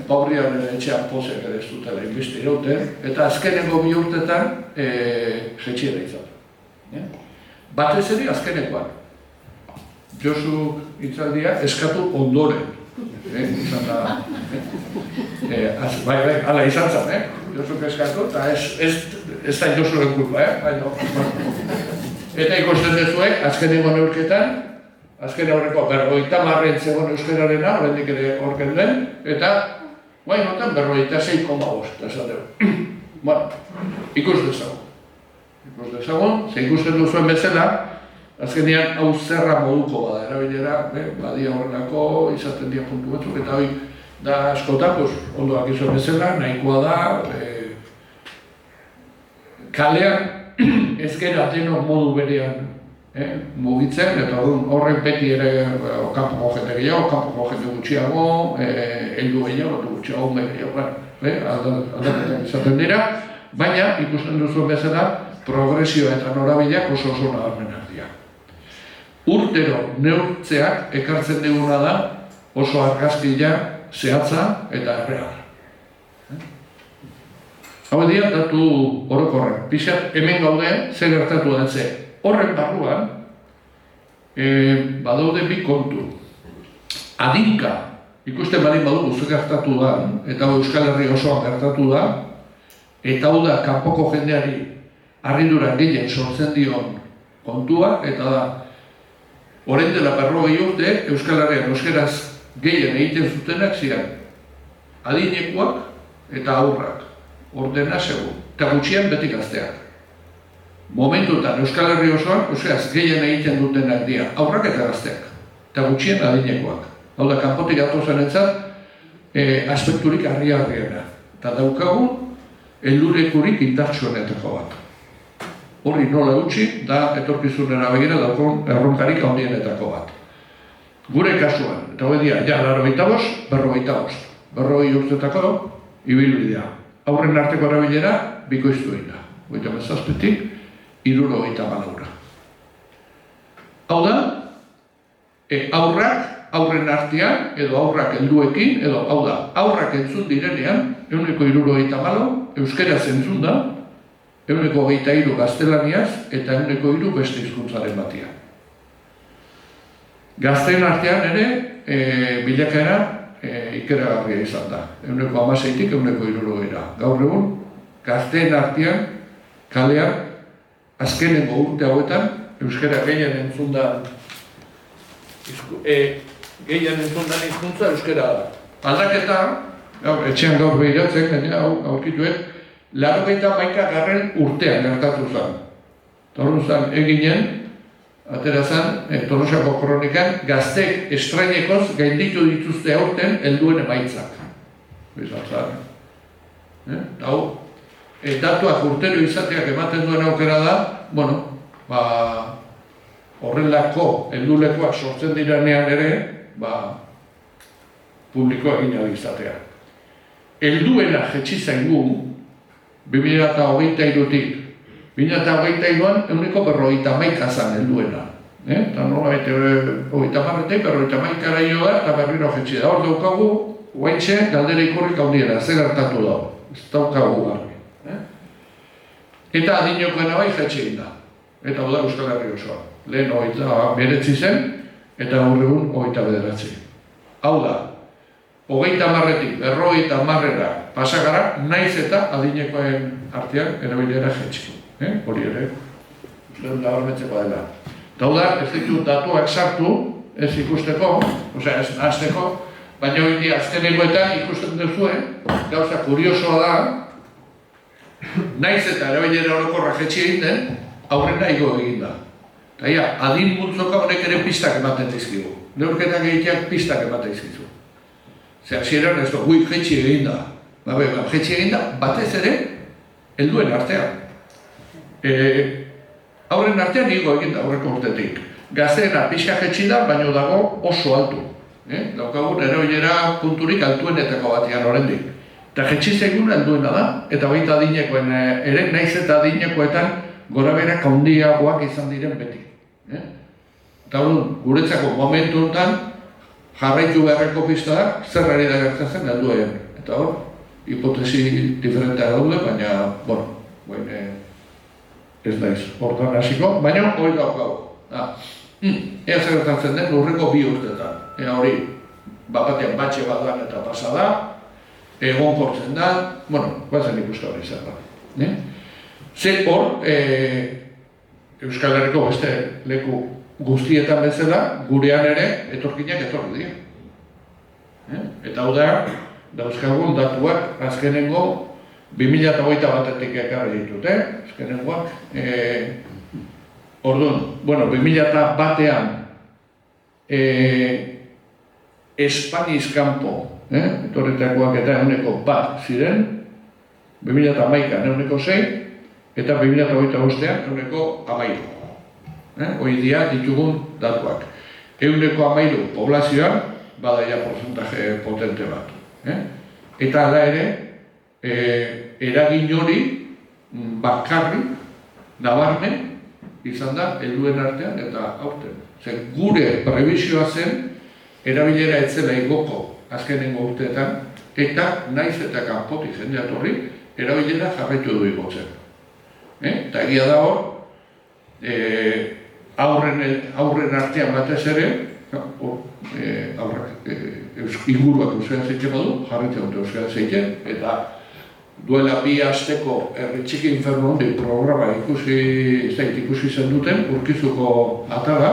Pauriaren etxean pozek ere ez dutela inbeste irauten, eta azkeneko 2 urtetan jetxiera izan. Batez ere azkenekoan. Josu itzaldia eskatu ondoren. Izan da, hala izan zen, Josuk eskatu, eta ez da Josuren kulpa, Eta ikusten dezuek, azkeneko neurketan, azken aurreko 50 zegoen euskararena, oraindik ere horken den, eta notan 56,5, esateu. Ikus dezagun, ze ikusten duzuen bezala, azkenean hau zerra moduko bada, erabilera, badia horrenako izaten dira puntu batzuk, eta hori da askotak, ondoak izan bezala, nahikoa da, kalean ez gera denok modu berean mugitzen, eta horren beti ere kanpoko jende gehiago, kanpoko jende gutxiago, heldu gehiago, gutxiago, aldaketak izaten dira, baina ikusten duzuen bezala, progresioa eta norabideak oso nabarmenak dira. Urtero neurtzeak ekartzen diguna da oso argazkia, zehatza eta erreala. Hau dira, datu orokorrak. Pixat, hemen gaude, zer gertatu den ze. Horren barruan, badaude bi kontu. Adinka, ikusten badin badugu ze gertatu da, eta Euskal Herri osoan gertatu da, eta hau da, kanpoko jendeari harridura gehien sortzen dion kontua, eta da, orain dela 40 urte, Euskal Herrian euskeraz gehien egiten zutenak ziren adinekoak eta aurrak. Ordena segun, eta gutxien beti gazteak. Momentutan Euskal Herri osoan, euskaraz gehien egiten dutenak dira, aurrak eta gazteak, eta gutxien adinekoak. Hau da, kanpotik gatozen entzat, aspekturik harri-harriena. Eta daukagu, helurekurik indartsuenetako bat. Horri nola utzi, da etorkizunera begira daukon erronkarik handienetako bat. Gure kasuan, eta hori dira, 85, 45. 40 urtetako ibilbidea. Aurren arteko erabilera, bikoiztu egin da. 57-tik, 74. Hau da, aurrak, aurren artean, edo aurrak helduekin, edo hau da, aurrak entzun direnean, 74, euskeraz entzun da, 123 gaztelaniaz, eta 103 beste hizkuntzaren batian. Gazteen artean ere, bilakaera ikeragarria izan da. 116-tik 160. Gaur egun, gazteen artean, kalean, azkenengo urte hauetan, euskara gehien entzundan hizkuntza euskara da. Aldaketa, etxean gaur behiratzen, gainera aurkituet, 81. urtean gertatu zen. Torun zen eginen, atera zen, Tolosako kronikan, gaztek estrainekoz gainditu dituzte aurten helduen emaitzak. Bizan zaren. Hau, datuak urtero izateak ematen duen aukera da, bueno, horrelako heldulekoak sortzen diranean ere, publikoa egin ahal izatea. Helduena jetzi zaigu 2023-tik. 2023an 151 zan helduena. Eta nolabait 30-etik 50-ara jo da eta berriro jetzi da. Hor daukagu, guaintxe galdera ikurrik handiena, zer gertatu dago. Ez daukagu garbi. Eta adinekoena bai jetzi egin da. Eta hau da Euskal Herri osoa. Lehen 29 zen, eta gaur egun 29. Hau da, 30-etik 50-era pasagara, naiz eta adinekoen artean erabilera jetzi. Hori ere, nabarmentzeko dela. Eta hau da, ez ditut datuak sartu, ez ikusteko, osea, ez nahazteko, baina hori di azkenekoetan ikusten duzuen, gauza kuriosoa da, naiz eta erabilera orokorra jetzi egin den, aurrena igo egin da. Eta ia, adin multzoka honek ere pistak ematen dizkigu. Neurketak egiteak pistak ematen dizkizu. Zer, hasieran ez da, jetzi egin da. Jetzi egin da, batez ere, helduen artean. Aurren artean igo egin da, aurreko urtetik. Gazteena pixka jetzi da, baina dago oso altu. Daukagun erabilera punturik altuenetako batean oraindik. Eta jetzi zaigun helduena da, eta baita adinekoen ere, naiz eta adinekoetan gorabeherak handiagoak izan diren beti. Eta guretzako momentu honetan jarraitu beharreko pista da, zer ari da gertatzen helduen. Eta hor, hipotesi diferentea daude, baina, bueno, ez daiz, hortan hasiko, baina hori daukago. Ea zer gertatzen den lurreko 2 urteetan. Ea hori, batean batxe bat dan eta pasa da, egon kortzen da, bueno, guazen ikusta hori zer da. Zer hor, Euskal Herriko beste leku guztietan bezala, gurean ere etorkinak etorri dira. Eta hau da, dauzkagun datuak azkenengo 2021-etik ekarri ditut, azkenengoak. Orduan, bueno, 2001-an Espaniz kanpo, etorritakoak eta 101 ziren, 2011an 106, eta 2025an 113. Hoi dia ditugun datuak. 113 poblazioan, badaia porcentaje potente bat. Eta ala ere, eragin hori bakarrik, nabarmen, izan da, helduen artean eta aurten. Gure prebizioa zen, erabilera etzela igoko azkenengo urteetan, eta naiz eta kanpotik jendea etorri, erabilera jarraitu du igotzen. Eta egia da hor, aurren artean batez ere, inguruak euskara zeiten badu, jarraitzen dute euskara zeiten, eta duela 2 asteko herri txiki infernu hondi programa ikusi zen duten, Urkizuko atara,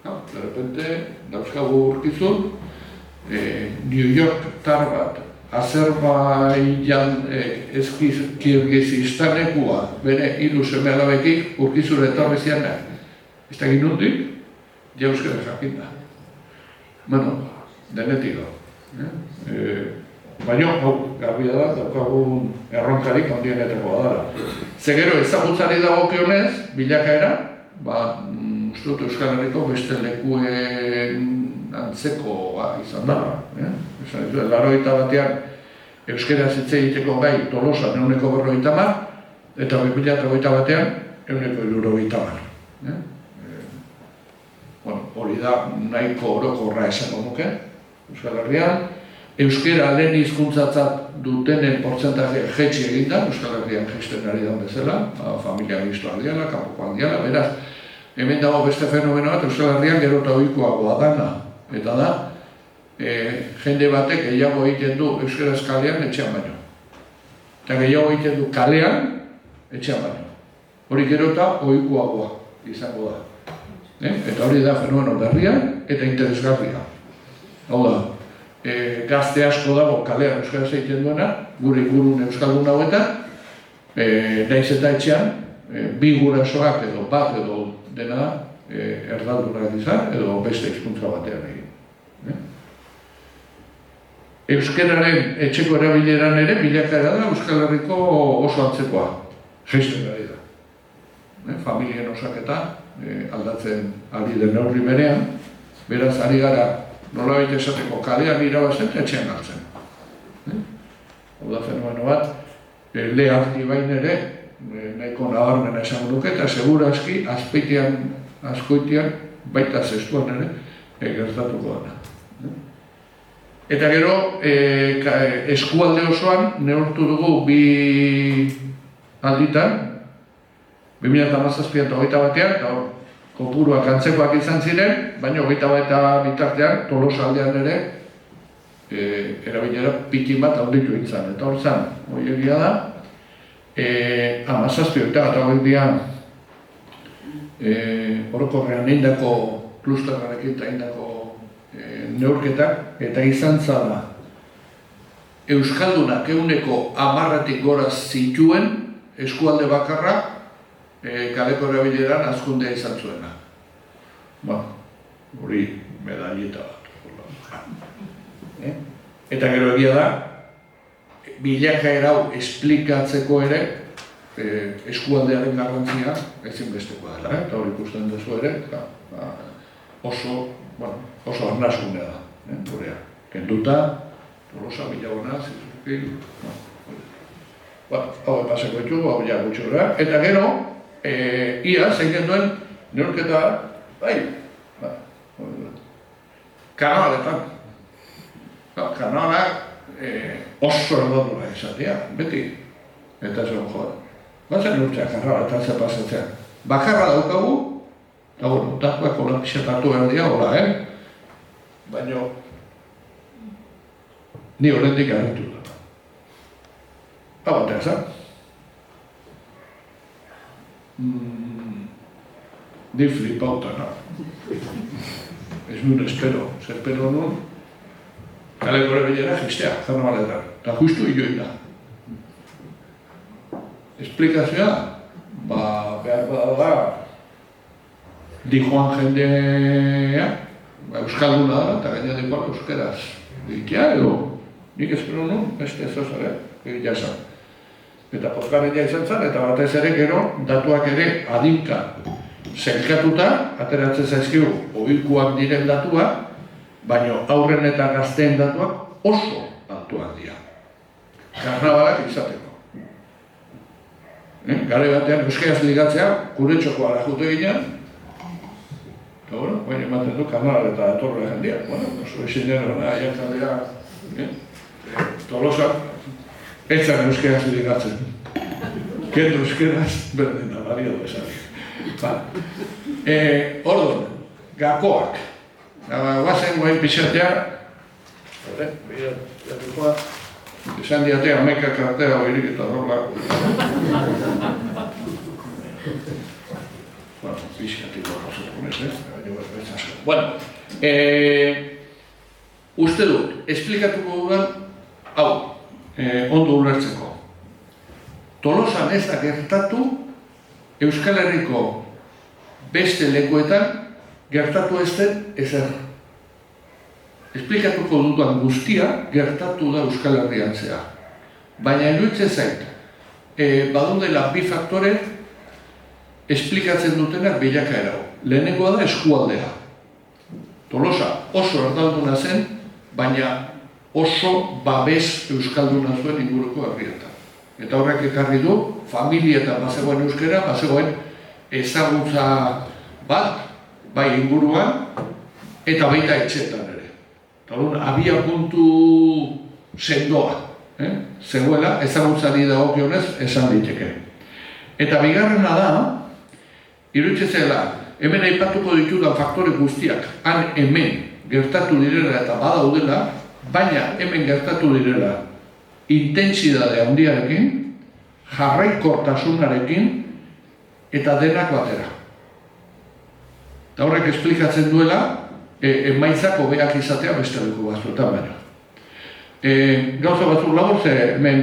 de repente, dauzkagu Urkizun, New York tar bat, Azerbaijan Kirgizistanekua, bere 3 seme-alabetik Urkizura etorri zian, ez da ginundik, ja euskara jakin da. Bueno, denetik da. Baina, garbia da, daukagun erronkarik handienetako dara. Zegero ezagutzari dagokionez, bilakaera, uste dut Euskal Herriko beste lekuen antzekoa izan da. Esan ditu, 81an euskara hitz egiteko gai Tolosan 150, eta 2021an 170. Hori da nahiko orokorra esango nuke, Euskal Herrian. Euskara lehen hizkuntzatzat dutenen portzentaje jetzi egin da, Euskal Herrian jaisten ari da bezala, familia giztu aldiala, kanpoko aldiala, beraz, hemen dago beste fenomeno bat, Euskal Herrian gero eta ohikoagoa dana, eta da, jende batek gehiago egiten du euskaraz kalean etxean baino. Eta gehiago egiten du kalean etxean baino. Hori gero eta ohikoagoa izango da. Eta hori da fenomeno berria eta interesgarria. Hau da, gazte asko dago kalean euskaraz egiten duena, gure ingurun euskaldun hauetan, naiz eta etxean, 2 gurasoak edo bat edo dena erdaldunak izan, edo beste hizkuntza batean egin. euskararen etxeko erabileran ere bilakaera da Euskal Herriko oso antzekoa. Jaisten ari da. Familien osaketa aldatzen ari den neurri berean, beraz ari gara nolabait esateko kalean irabazten eta etxean galtzen. Hau da fenomeno bat, leharti bain ere, nahiko nabarmena esan duke, eta segurazki azkoitian, baita zestuan ere, gertatuko dena. Eta gero, eskualde osoan neurtu dugu bi alditan, 2017 eta 2021, eta kopuruak antzekoak izan ziren, baina 2021 bitartean Tolosa aldean ere erabilera pikin bat handitu izan. Eta hor zan, hori egia da, 17 eta horiek orokorrean eindako klusterrarekin eta eindako neurketak, eta izan zala Euskaldunak ehuneko 10-tik gora zituen eskualde bakarra kaleko erabileran hazkundea izan zuena. Hori medaileta bat. Eta gero egia da, bilakaera hau esplikatzeko ere eskualdearen garrantzia ezinbestekoa dela. Eta hori ikusten duzu ere, oso arnasgunea da. Gurea, kenduta, Tolosa, Bilagona, Zizurkil, hau epaseko ditugu, hau ja gutxora. Eta gero, ia, zein duen neurketa, kanaletan. Kanalak oso erdodura izatea, beti. Eta zuen joan. Batzen neurtzea kanaletan ze pasatzea. Bakarra daukagu, eta bueno, datuak hola pixatatu erdia, hola, baina ni horretik arritu da. Hau batea zan. Ni flipauta, no? Ez nuen espero, espero nuen kaleko erabilera jistea, karnavaletan. Eta justu ioin da. Esplikazioa, behar da, dijoan jendea, euskalduna da, eta gaina dikoa euskeraz. Dikia edo, nik espero nuen, beste zozare, egitea zan. Eta pozkarria izan zen, eta batez ere gero, datuak ere adinka zelkatuta, ateratzen zaizkigu ohikoak diren datuak, baina aurren eta gazteen datuak oso altuak dira. Karnabalak izateko. Gare batean euskaraz ligatzea, gure txokoa jute ginen, eta baina ematen du karnabal eta datorra jendia. Oso ezin dena, aiakaldea, Tolosa, etzan euskaraz ligatzen. Kendu euskaraz berdina, balio bezala. Orduan, gakoak. Guazen guain pixatea, esan diatea ameka kartera oirik eta horla. Pixkatik horra Bueno, uste dut, esplikatuko dudan, hau, ondo ulertzeko. Tolosan ez da gertatu Euskal Herriko beste lekuetan gertatu ez den ezer. Esplikatuko dudan guztia gertatu da Euskal Herrian zehar. Baina iruditzen zait, badundela bi faktore esplikatzen dutenak bilakaera hau. Lehenengoa da eskualdea. Tolosa oso erdalduna zen, baina oso babes euskalduna zuen inguruko herrietan. Eta horrek ekarri du, familietan bazegoen euskera, bazegoen ezagutza bat, bai inguruan, eta baita etxetan ere. Eta hori, abia puntu sendoa, zegoela, ezagutzari dagokionez esan diteke. Eta bigarrena da, iruditzen zela, hemen aipatuko ditudan faktore guztiak, han hemen gertatu direla eta badaudela, baina hemen gertatu direla intensidade handiarekin, jarraikortasunarekin eta denak batera. Eta horrek esplikatzen duela, emaitzak hobeak izatea beste leku batzuetan baina. Gauza batzuk labur ze hemen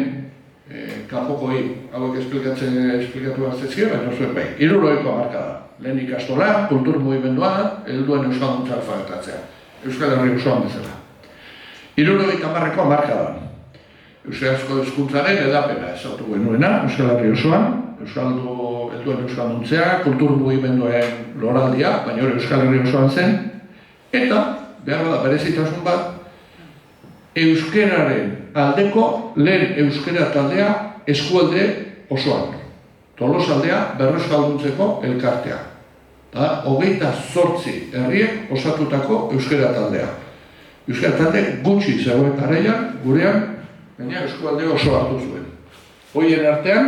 kanpokoi hauek esplikatu hartzezkia, baina zuen bai. 70ko hamarkada. Lehen ikastola, kultur mugimendua, helduen euskalduntza alfabetatzea. Euskal Herri osoan bezala. 70ko hamarkadan. Euskarazko hizkuntzaren hedapena ezautu genuena, Euskal Herri osoan, helduen euskalduntzea, kultur mugimenduen loraldia, baina hori Euskal Herri osoan zen, eta, behar da berezitasun bat, euskeraren aldeko lehen euskera taldea eskualde osoan. Tolosaldea berreuskalduntzeko elkartea. 28 herriek osatutako euskera taldea. Euskara talde gutxi zegoen garaian, gurean, baina eskualde oso hartu zuen. Hoien artean,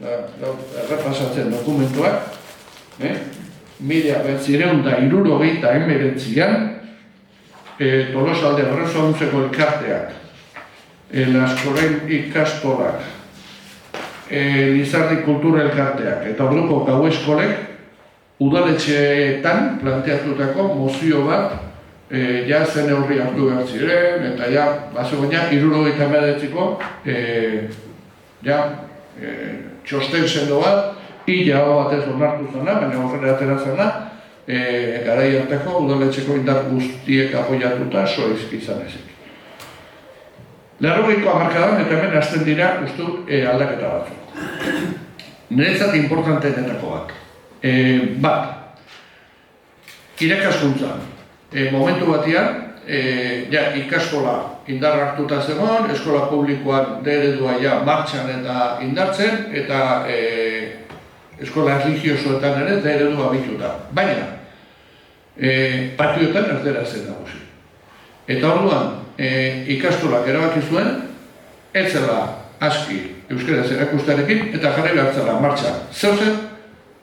errepasatzen dokumentuak, 1979an, Tolosaldea berreuskalduntzeko elkarteak, Laskoren ikastolak, Lizardi kultura elkarteak eta orduko gau eskolek udaletxeetan planteatutako mozio bat zen neurri hartu behar ziren, eta bazegoen 79ko txosten sendo bat, hau batez onartu zena, baina horrela atera zena, garai hartako udaletxeko indar guztiek apoiatuta soiz izan ezik. 80ko hamarkadan eta hemen hasten dira aldaketa batzuk. Niretzat importanteenetako bat. Bat, irakaskuntzan, momentu batean, ikastola indar hartuta zegoen, eskola publikoan eredua martxan eta indartzen, eta eskola erligiosoetan ere eredua bituta. Baina, patioetan erdera zen nagusi. Eta orduan, ikastolak erabaki zuen, ez zela aski euskaraz erakustearekin, eta jarri behar zela martxan. Zer zen,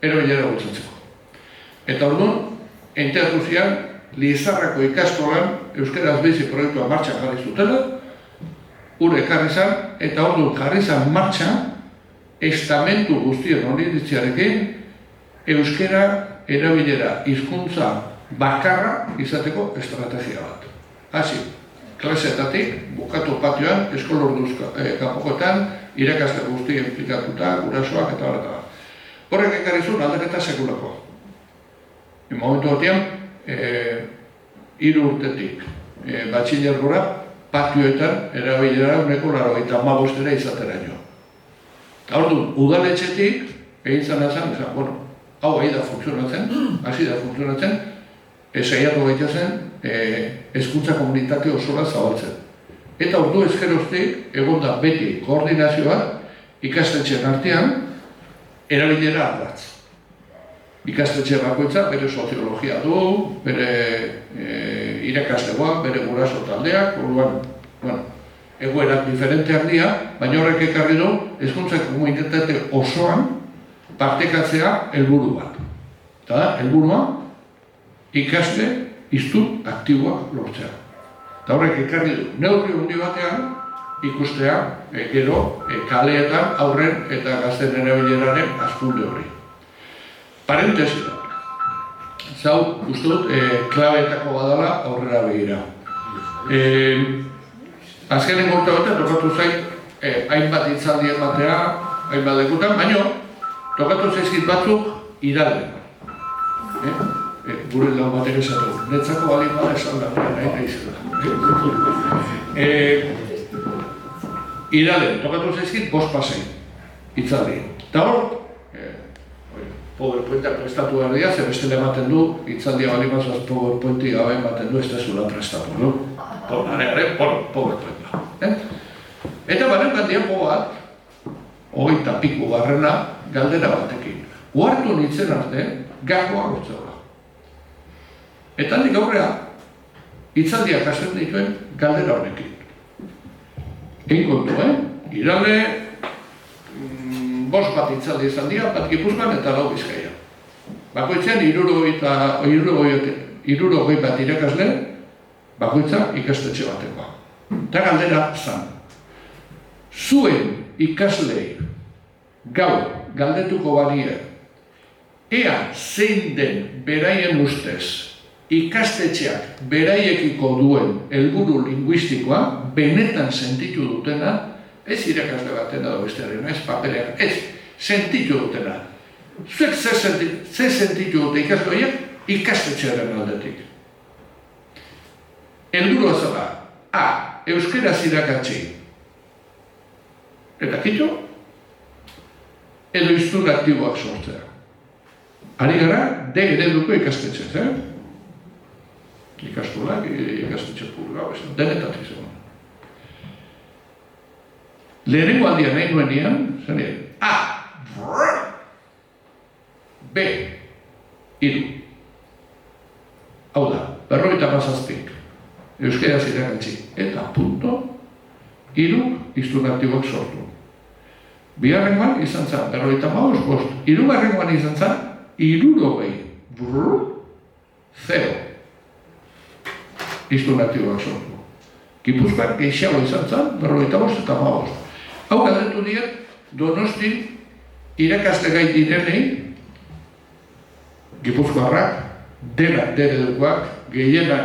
erabilera bultzatzeko. Eta orduan, enteratu zian, Lizarrako ikastolan euskaraz bizi proiektua martxan jarri zutela, ure ekarri zan, eta orduan jarri zan martxan, estamentu guztien oniritziarekin, euskara erabilera hizkuntza bakarra izateko estrategia bat. Hasi, klaseetatik, bukatu patioan, eskolorduz kanpokoetan, irakaste guztien implikatuta, gurasoak eta horreta. Horrek ekarri zuen aldaketa sekulako. Momentu batean, 3 urtetik batxilergora, patioetan erabilera 95 izatera jo. Eta orduan, udaletxetik, egin zan, hau ahi da funtzionatzen, hasi da funtzionatzen, saiatu gaitezen hezkuntza komunitate osoa zabaltzen. Eta ordu ezkeroztik egon da beti koordinazioa ikastetxeen artean erabilera ardatz. Ikastetxe bakoitza bere soziologia du, bere irakaslegoak, bere guraso taldeak, orduan, egoerak diferenteak dira, baina horrek ekarri du hezkuntza komunitate osoan partekatzea helburu bat. Eta da, helburua ikasle hiztun aktiboa lortzea. Eta horrek ekarri du neurri handi batean ikustea gero kaleetan aurren eta gazten erabileraren hazkunde hori. Parentesi da. Zau, uste dut, klabeetako badala aurrera begira. Azkenen gorte batean tokatu zait hainbat hitzaldi ematea, hainbat lekutan, baina tokatu zaizkit batzuk Iralen. Gure lau batek esatu. Netzako bali bada esan da, nahi izela. Iralen, tokatu zaizkit 5 pasei hitzaldi. Eta hor, PowerPointak prestatu behar dira, ze bestele ematen du, hitzaldia bali mazaz PowerPointi gabe ematen du, ez da zula prestatu, no? PowerPointa. Eta baren bat diapo bat, 20 piku barrena, galdera batekin. Uartu nintzen arte, gakoa gortzela. Eta handik aurrea, hitzaldiak hasten dituen galdera honekin. Egin kontu, Irale, 5 bat hitzaldi izan dira, bat Gipuzkoan eta 4 Bizkaian. Bakoitzean 60 bat irakasle, bakoitza ikastetxe batekoa. Eta galdera zan. Zuen ikaslei gaur galdetuko balie, ea zein den beraien ustez ikastetxeak beraiekiko duen helburu linguistikoa benetan sentitu dutena, ez irakasle baten edo bestearen, ez paperean, ez, sentitu dutena. Zuek zer sentitu dute ikasle horiek ikastetxearen aldetik. Helburua zela, A, Euskeraz irakatsi. Eta kitxo, edo hiztun aktiboak sortzea. Ari gara, D ereduko ikastetxez, Ikastolak, ikastetxe purga, denetatik zegoen. Lehenengo aldian nahi nuenean, zen A, B, hiru. Hau da, 57. Euskeraz irakatsi. Eta punto, hiru hiztun aktiboak sortu. Bigarrengoan izan zen, 55, hirugarrengoan izan zen, 60. 0. Hiztun aktiboak sortu. Gipuzkoan gehiago izan zen, 55 eta 55. Hau galdetu diet, Donostin irakasle gai direnei, Gipuzkoarrak, denak deredukoak, gehienak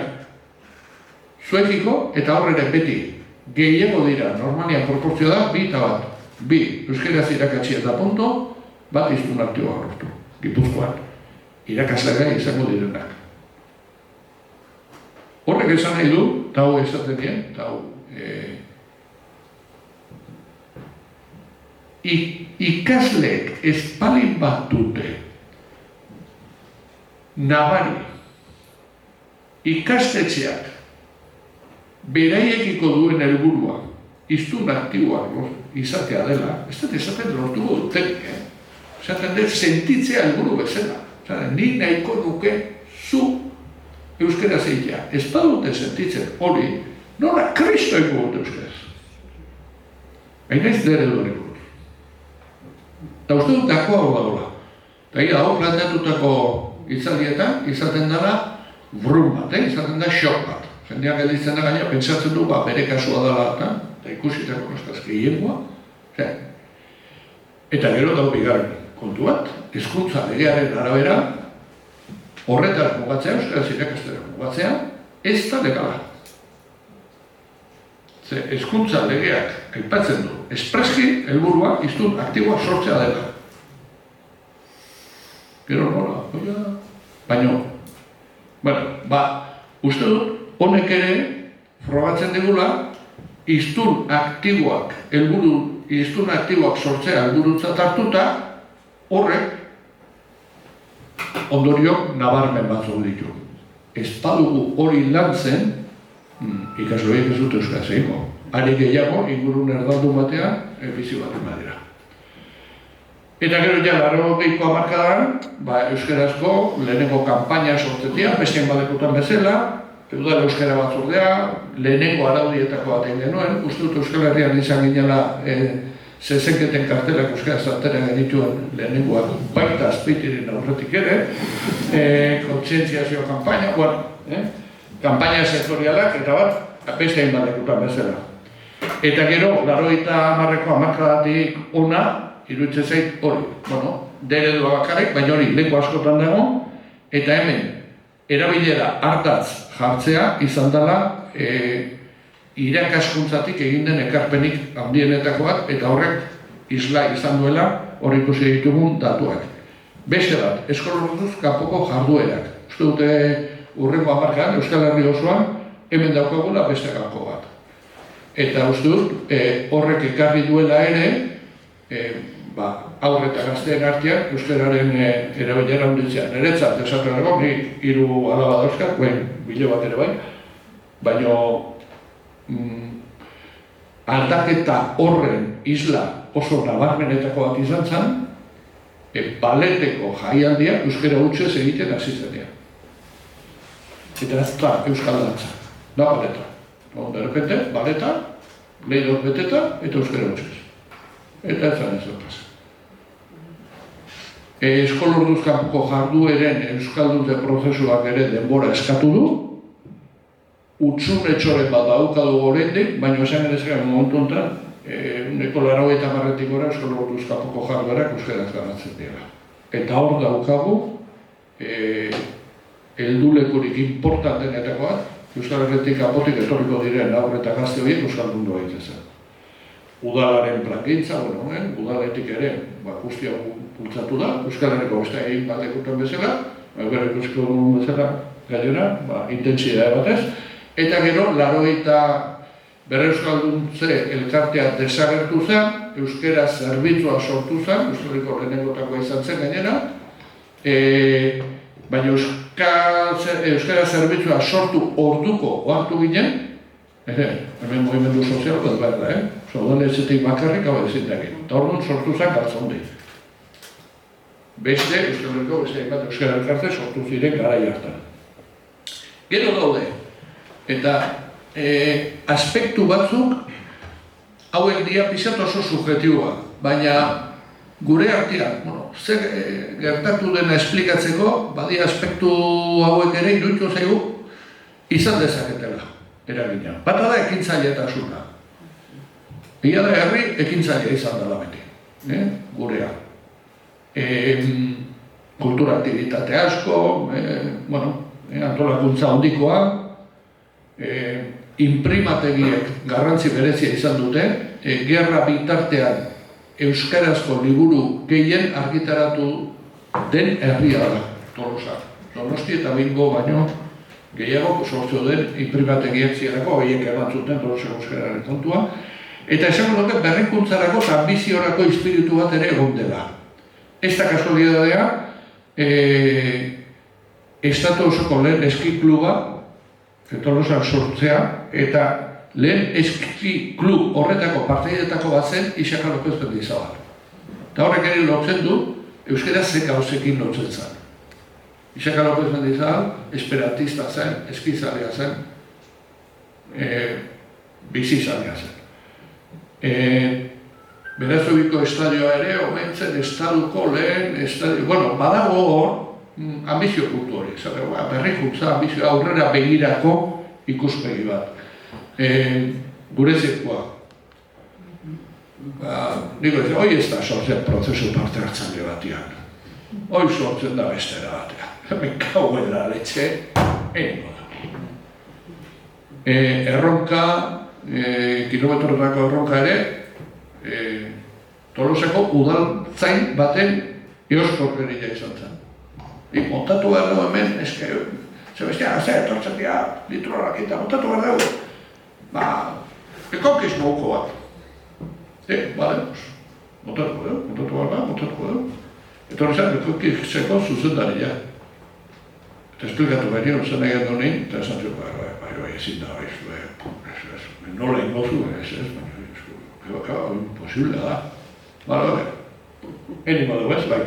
zuekiko eta horrela beti gehiago dira, normalian proportzio da, 2 eta 1. 2, euskeraz irakatsi eta punto, bat hiztun aktiboak lortu. Gipuzkoan, irakasle gai izango direnak. Horrek esan nahi du, eta hau esaten dien, eta hau ikasleek espalin bat dute nabari ikastetxeak beraiekiko duen helburua hiztun aktiboak izatea dela, ez dut esaten lortuko duten, esaten dut sentitzea helburu bezala. Nik nahiko nuke zu euskera zeitea. Ez badute sentitzen hori, nola kristo eko dut euskaraz. Baina ez dere duen buruz. Eta uste dut dakoa hor dagoela. Eta hau planteatutako itzaldietan, izaten dara brum bat, izaten da shock bat. Jendeak editzen da gaina, pentsatzen du, bere kasua dela eta ikusitako nostaz gehiengoa. Eta gero dago bigarren kontu bat, hezkuntza legearen arabera, horretaz mugatzea, euskaraz irakastera mugatzea, ez da legala. Hezkuntza legeak aipatzen du, espreski helburua hiztun aktiboak sortzea dela. Gero nola, baina, uste dut, honek ere frogatzen digula, hiztun aktiboak sortzea helburutzat hartuta, horrek ondoriok nabarmen batzuk ditu. Ez badugu hori lantzen, ikasleek ez dut euskaraz egingo. Are gehiago, ingurun erdaldun batean, bizi bat emadera. Eta gero ja, 80ko hamarkadan, euskarazko lehenengo kanpaina sortzetia, bestien badekutan bezala, Udal Euskara Batzordea, lehenengo araudietako bat egin genuen, uste dut Euskal Herrian izan ginela zezenketen kartelak euskaraz atera genituen lehenengoak baita azpeitiren aurretik ere, kontzientziazio kanpaina, kanpaina sektorialak eta bat, beste egin badekutan bezala. Eta gero, 80ko hamarkadatik ona, iruditzen zait hori, deredua bakarrik, baina hori leku askotan dago, eta hemen, erabilera hartatz jartzea izan dela irakaskuntzatik egin den ekarpenik handienetako bat, eta horrek isla izan duela hori ikusi ditugun datuak. Beste bat, eskolorduz kanpoko jarduerak. Uste dute hurrengo hamarkadan, Euskal Herri osoan, hemen daukagula beste kanpo bat. Eta uste dut, horrek ekarri duela ere, aurre eta gazteen artean euskararen erabilera handitzea. Niretzat, esaten dago, ni 3 alaba dauzkat, bilo bat ere bai, baina aldaketa horren isla oso nabarmenetako bat izan zen, baleteko jaialdia euskara hutsez egiten hasi zenean. Eta ez da euskal dantza, da baleta. De repente, baleta, lehidoz beteta eta euskara hutsez. Eta ez zan ez da pasa. Eskolorduz kanpoko jardueren euskaldunte prozesuak ere denbora eskatu du, utxunetxoren bat daukadu oraindik, baina esan genezak momentu honetan, 90 gora eskolorduz kanpoko jarduerak euskaraz ganatzen dira. Eta hor daukagu, heldulekurik importantenetako bat, Euskal Herritik kanpotik etorriko diren aurre eta gazte horiek euskaldundu egiten. Udalaren plangintza, udaletik ere, guztia bultzatu da, Euskal Herriko beste egin bat ekutan bezala, gara ikusko duen bezala gainera, intentsitate batez, eta gero, Berreuskalduntze elkartea desagertu zen, euskera zerbitzua sortu zen, historiko lehenengotakoa izan zen gainera, baina euskera zerbitzua sortu orduko ohartu ginen, hemen movimendu sozial bat behar da, Udaletxetik bakarrik hau ezin egin. Eta orduan sortu zen Galtzaundi. Beste, Euskal Herriko, beste hainbat euskara elkarte sortu ziren garai hartan. Gero daude, eta aspektu batzuk hauek dira pixat oso subjektiboa, baina gure artean, zer gertatu dena esplikatzeko, badia aspektu hauek ere iruditu zaigu izan dezaketela eragina. Bata da ekintzailetasuna. Egia da herri ekintzailea izan dela beti, gurea. Kultura aktibitate asko, antolakuntza handikoa, imprimategiek garrantzi berezia izan dute, gerra bitartean euskarazko liburu gehien argitaratu den herria da, Tolosa. Donosti eta Bilbo baino gehiago sortu den imprimategiek zierako, horiek eman zuten Tolosa euskararen kontua, eta esango dute berrikuntzarako eta ambiziorako espiritu bat ere egon dela. Ez da kasualidadea, estatu osoko lehen eski kluba, Tolosan sortzea, eta lehen eski klub horretako parteidetako bat zen Isaka López Mendizabal. Eta horrek ere lotzen du, euskara ze gauzekin lotzen zen. Isaka López Mendizabal esperantista zen, eskizalea zen, bizizalea zen. Berazubiko estadioa ere, omentzen estaduko lehen estadio, badago hor, ambizio kultu hori, berrikuntza, ambizio aurrera begirako ikuspegi bat. Gure zirkoa. Niko ez, hoi ez da sortzen prozesu parte hartzaile batian. Hoi sortzen da bestera batean. Hemen kauen da letxe, erronka, kilometrotako erronka ere, Tolosako udaltzain baten eoskorkeria izan zen. Montatu behar dugu hemen, eske, zebestia, etortzen dira, litrorak eta montatu behar dugu. Ekokis mauko bat. Montatuko dugu. Eta hori zen, ekokiseko zuzendaria. Eta esplikatu behar zen egin duni, eta esan zio, ezin da, nola ingozu, imposible da. Eni modu ez, bai.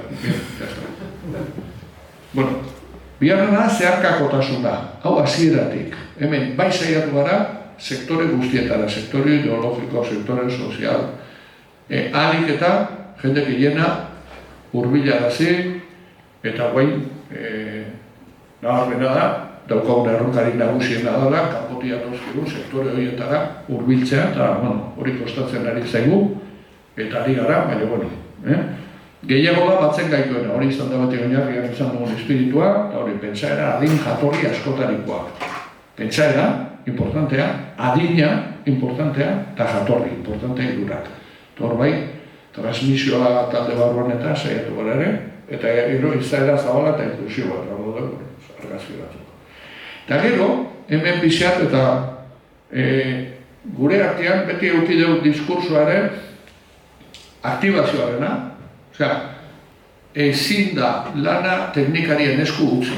Bigarrena zeharkakotasuna, hau hasieratik. Hemen bai saiatu gara sektore guztietara, sektore ideologiko, sektore sozial, ahalik eta jende gehiena hurbilarazi eta guain nabarmena da, daukagun erronkarik nagusiena dela, kanpotian dozkigu sektore horietara hurbiltzea, eta hori kostatzen ari zaigu, eta ari gara, baina gehiago da batzen gaituena, hori izan da batik oinarrian izan dugun espiritua, eta hori pentsaera adin jatorri askotarikoa. Pentsaera, importantea, adina, importantea, eta jatorri, importantea irurak. Eta hor bai, transmisioa talde barruan eta saiatu gara ere, eta gero izaera zabala eta inklusio bat, argazki batzuk. Eta gero, hemen pixat eta gure artean beti eduki dugu diskursoaren aktibazioarena, ezin da lana teknikarien esku utzi.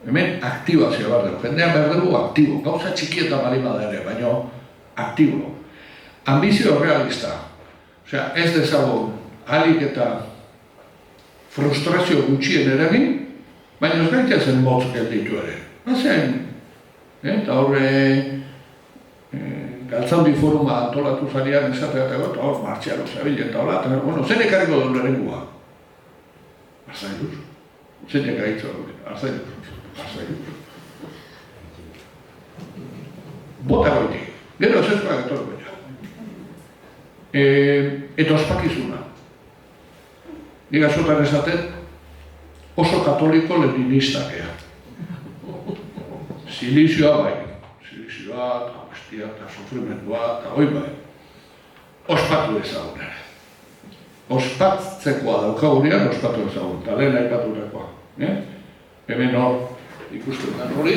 Hemen aktibazioa behar dugu, jendean behar dugu aktibo, gauza txikieta bali bada ere, baina aktibo. Ambizio realista, ez dezagun ahalik eta frustrazio gutxien eragin, baina ez gaitezen motz gelditu ere. Bazen, eta horre Galtzaundi foruma antolatu zarian esatea eta hor martxearo zabilen eta hola, eta zen ekarriko duen erengua? Arzailuz. Zen ekaritzo duen, arzailuz. Bota goitik, gero ezezkoa getor goia. Eta ospakizuna. Diga zotan esaten oso katoliko leninistakea. Silizioa bai. Silizioa, abestia eta sofrimendua eta hoi bai. Ospatu ezagun ere. Ospatzekoa daukagurian ospatu ezagun, eta lehen aipaturakoa. Hemen hor ikusten den hori,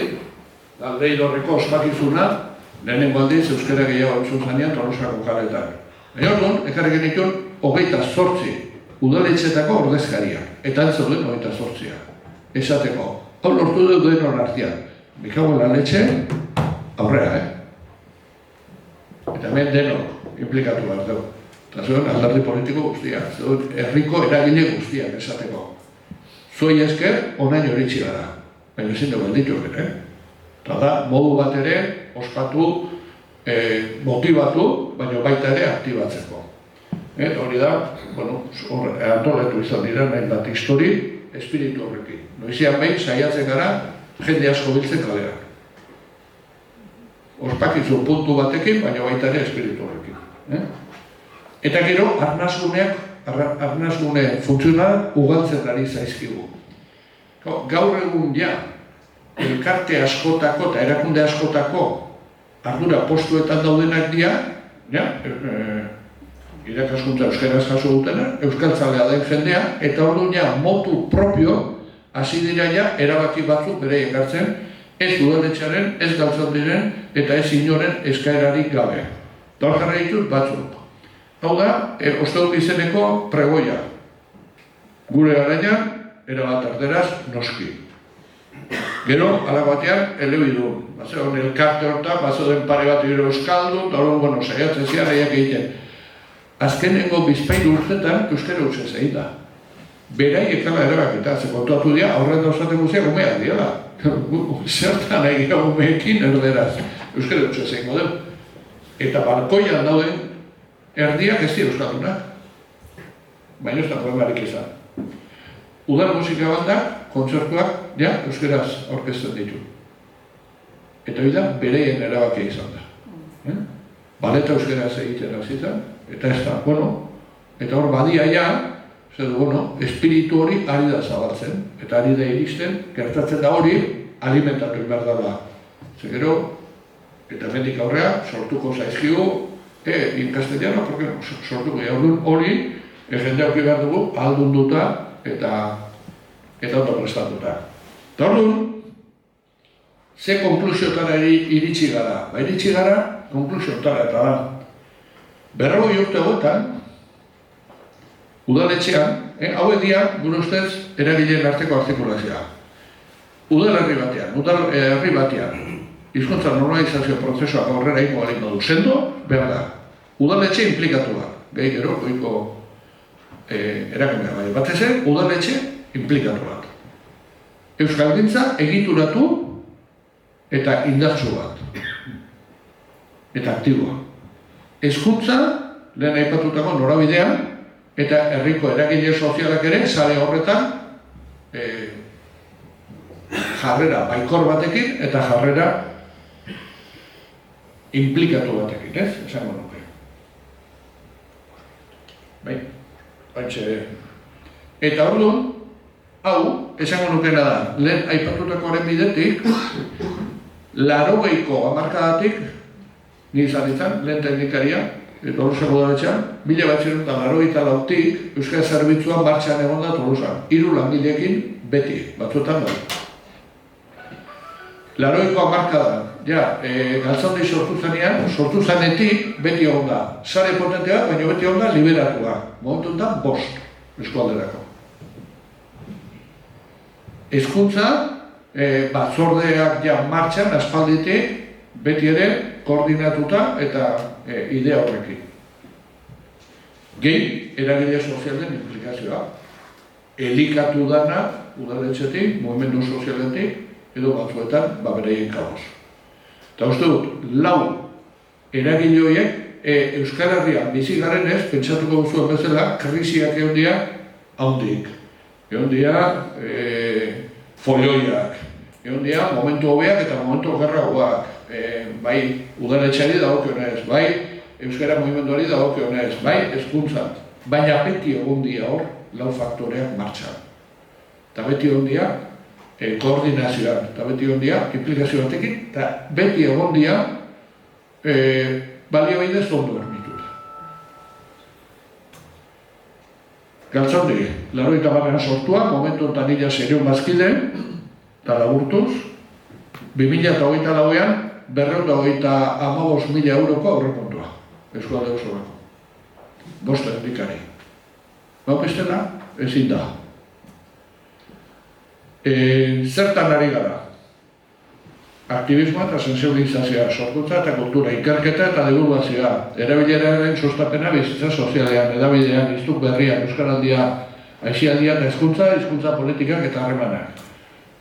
Leidorreko ospakizuna, lehenengo aldiz euskara gehiago entzun zanean Tolosako kaletan. Baina orduan, ekarri genituen 28 udaletxetako ordezkaria, eta ez zeuden 28. Esateko, hau lortu dut denon artean, Mikago Lanetxe, aurrera, Eta hemen denok implikatu behar dugu. Eta zuen alderdi politiko guztiak, zuen herriko eragile guztiak esateko. Zuei esker, onaino iritsi gara. Baina ezin dugu gelditu ere, Eta da, modu bat ere, ospatu, motibatu, baina baita ere aktibatzeko. Hori da, antoletu izan dira, nahi bat histori, espiritu horrekin. Noizian behin, saiatzen gara, jende asko biltzen kalera. Ospakizu puntu batekin, baina baita ere espiritu horrekin. Eta gero, arnazgune funtzional ugaltzen ari zaizkigu. Gaur egun ja, elkarte askotako eta erakunde askotako ardura postuetan daudenak dira, irakaskuntza euskaraz jaso dutena, euskaltzalea den jendea, eta orduan ja, motu propio, hasi dira ja, erabaki batzuk bere ekartzen, ez udaletxearen, ez galtzaldiren, eta ez inoren eskaerarik gabe. Eta hor jarra ditut batzuk. Hau da, osteut izeneko pregoia. Gure garaian, erabat arteraz, noski. Gero, ala batean, elebidun. Bazegoen elkarte horta, bazegoen pare bat gero euskaldun, eta hori, saiatzen zian, aiak egiten. Azkenengo bizpailu urtetan, euskara utzez egin da. Berai ekala erabaketa, ze kontuatu dira, aurren dauzaten guztiak umeak dira. Zertan nahi gara umeekin erderaz, euskara utzez egin godeu. Eta balkoian dauden, erdiak ez dira euskaldunak. Baina ez da problemarik izan. Udal musika bandak, kontzertuak, ja, euskaraz orkesten ditu. Eta hori da, bereien erabakia izan da. Baleta euskaraz egiten hazitan, eta ez da, eta hor badia ja, espiritu hori ari da zabaltzen, eta ari da iristen, gertatzen da hori, alimentatu behar dela. Zegero, eta mendik aurrea, sortuko zaizkigu, inkastellano, porque sortuko jaurun hori, jende aurki behar dugu, ahaldunduta, eta ondo prestatuta. Eta orduan, ze konklusiotara iritsi gara? Iritsi gara, konklusiotara eta da. 40 urte hauetan, udaletxean, hauek dira, gure ustez, eragileen arteko artikulazioa. Udal herri batean, hizkuntza normalizazio prozesuak aurrera ingo garik modu sendo, behar da. Udaletxe implikatu da, gehi gero, goiko erakamera bai. Batez ere, udaletxe implikatu bat. Euskaldintza egituratu eta indartsu bat. Eta aktiboa. Hezkuntza, lehen aipatutako norabidean, eta herriko eragile sozialak ere, sare horretan, jarrera baikor batekin, eta jarrera implikatu batekin, ez? Esango nuke. Bai, baitxe. Eta orduan, hau, esango nukena da, lehen aipatutakoaren bidetik, 80ko hamarkadatik, ni izan izan, lehen teknikaria, eta Tolosako udaletxean, 1984tik Euskara Zerbitzuan martxan egon da Tolosan. 3 langileekin beti, batzuetan da. 80ko hamarkadan, galtzaldi sortu zanetik beti egon da. Sare potentea, baina beti egon da liberatua. Momentu da, 5 eskualderako. Hezkuntza, batzordeak martxan, aspalditik, beti ere koordinatuta eta idea horrekin. Gehi, eragile sozialen implikazioa. Elikatu dana, udaletxetik, mugimendu sozialetik, edo batzuetan, bereien kaos. Eta uste dut, 4 eragile horiek, Euskal Herrian bizi garenez, pentsatuko duzuen bezala, krisiak egon dira, handik. Egon dira, folioiak. Egon dira, momentu hobeak eta momentu okerragoak. Bai udaletxeari dagokionez, bai euskara mugimenduari dagokionez, bai hezkuntzan. Baina beti egon dira hor 4 faktoreak martxan. Eta beti egon dira koordinazioan, eta beti egon dira implikazio batekin, eta beti egon dira baliabidez ondo hornituta. Galtzaldi, 80 sortua, momentu ontan ila 600 bazkide, eta laburtuz, 2024an €255.000 euroko aurrekontua, eskualde osorako. 5 erdikari. Bestela, ezin da. Zertan ari gara? Aktibismoa eta sensibilizazioa, sorkuntza eta kultura, ikerketa eta divulgazioa, erabileraren sustapena bizitza sozialean, edabidean, hiztun berrian, euskaraldia, aisialdia eta hizkuntza politikak eta harremanak.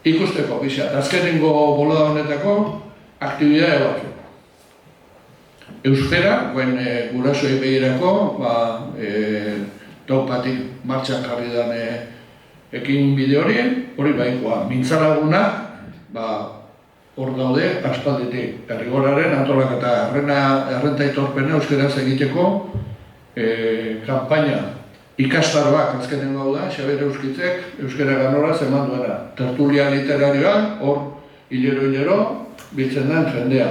Ikusteko bizat, azkenengo bolada honetako aktibidade batzuk. Euskara, gurasoei begirako, taupatik martxan jarri den ekin bide hori baikoa. Mintzalagunak, hor daude, aspalditik, Errigoraren antolaketa errenta aitorpena euskaraz egiteko kanpaina ikastaroak azkenengo hau da, Xabier Euskitzek euskara ganoraz eman duena. Tertulia literarioan, hor hilero biltzen den jendea.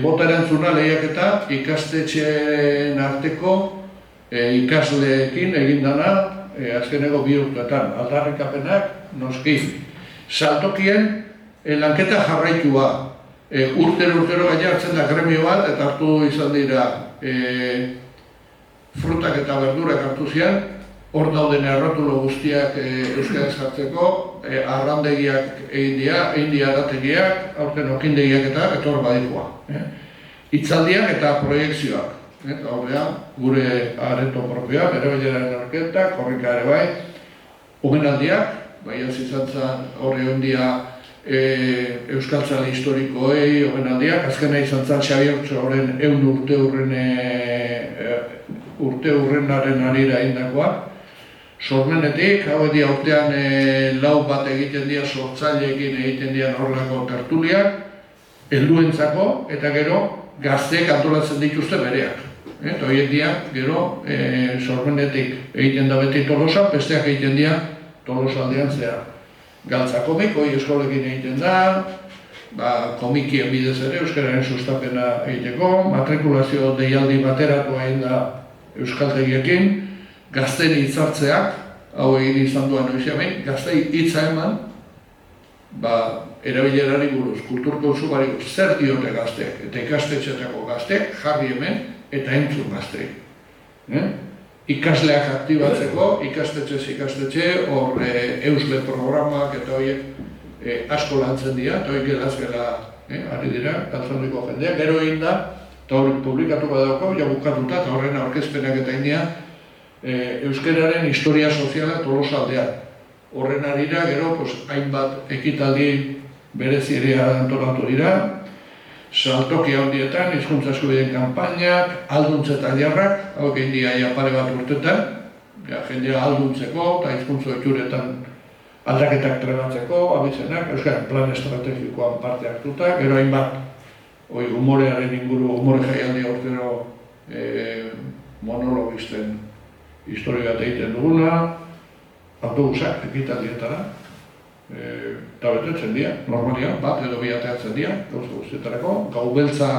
Bota erantzuna lehiaketa ikastetxeen arteko ikasleekin egin dana azkeneko 2 urteetan. Aldarrikapenak noski. Saltokien lanketa jarraitua. Urtero gaina hartzen da gremio bat eta hartu izan dira frutak eta berdurak hartu zian, hor dauden errotulo guztiak euskaraz jartzeko, arrandegiak egin dira arategiak, aurten okindegiak eta hor badikoa. Hitzaldiak eta proiekzioak. Horrean, gure areto propioa, erabileraren orkenta, korrika ere bai, omenaldiak, bai ez izan zen horre hondia euskaltzale historikoei omenaldiak, azkena izan zen Xabier Txoren 100 urte hurrenaren arira indakoa. Sormenetik, hau edia urtean lau bat egiten dira sortzaileekin egiten dira horrelako tertuliak, helduentzako eta gero gazteek antolatzen dituzte bereak. Eta horiek dira, gero sormenetik egiten da beti Tolosa, besteak egiten dira Tolosaldean zehar. Galtza komik, eskolekin egiten da, komikien bidez ere euskararen sustapena egiteko, matrikulazio deialdi bateratu egin da euskaltegiekin, gazten hitzartzeak, hau egin izan duan oiziamen, gaztei hitza eman, erabilerari buruz, kulturko usu bariko, zer diote gazteak, eta ikastetxetako gazteak jarri hemen eta entzun gazteik. Ikasleak aktibatzeko, ikastetxe, hor eusle programak eta horiek asko lantzen dira, eta horiek gelazgela ari dira, galtzondiko jendeak, gero egin da, eta hori publikatu badauko, ja bukatuta, eta horren aurkezpenak eta india, euskararen historia soziala Tolosaldean. Horren arira, gero, hainbat ekitaldi berezi ere antolatu dira, saltoki handietan, hizkuntza eskubideen kanpainak, alduntze tailerrak, hau egin dira pare bat urtetan, jendea alduntzeko eta hizkuntza ohituretan aldaketak trebatzeko, abizenak, euskaren plan estrategikoan parte hartuta, gero hainbat humorearen inguru, humore jaialdi urtero monologisten historia bat egiten duguna, autobusak ekitaldietara, eta betetzen dira, normalian, bat edo bi ateatzen dira, gauzko guztietarako, gau beltza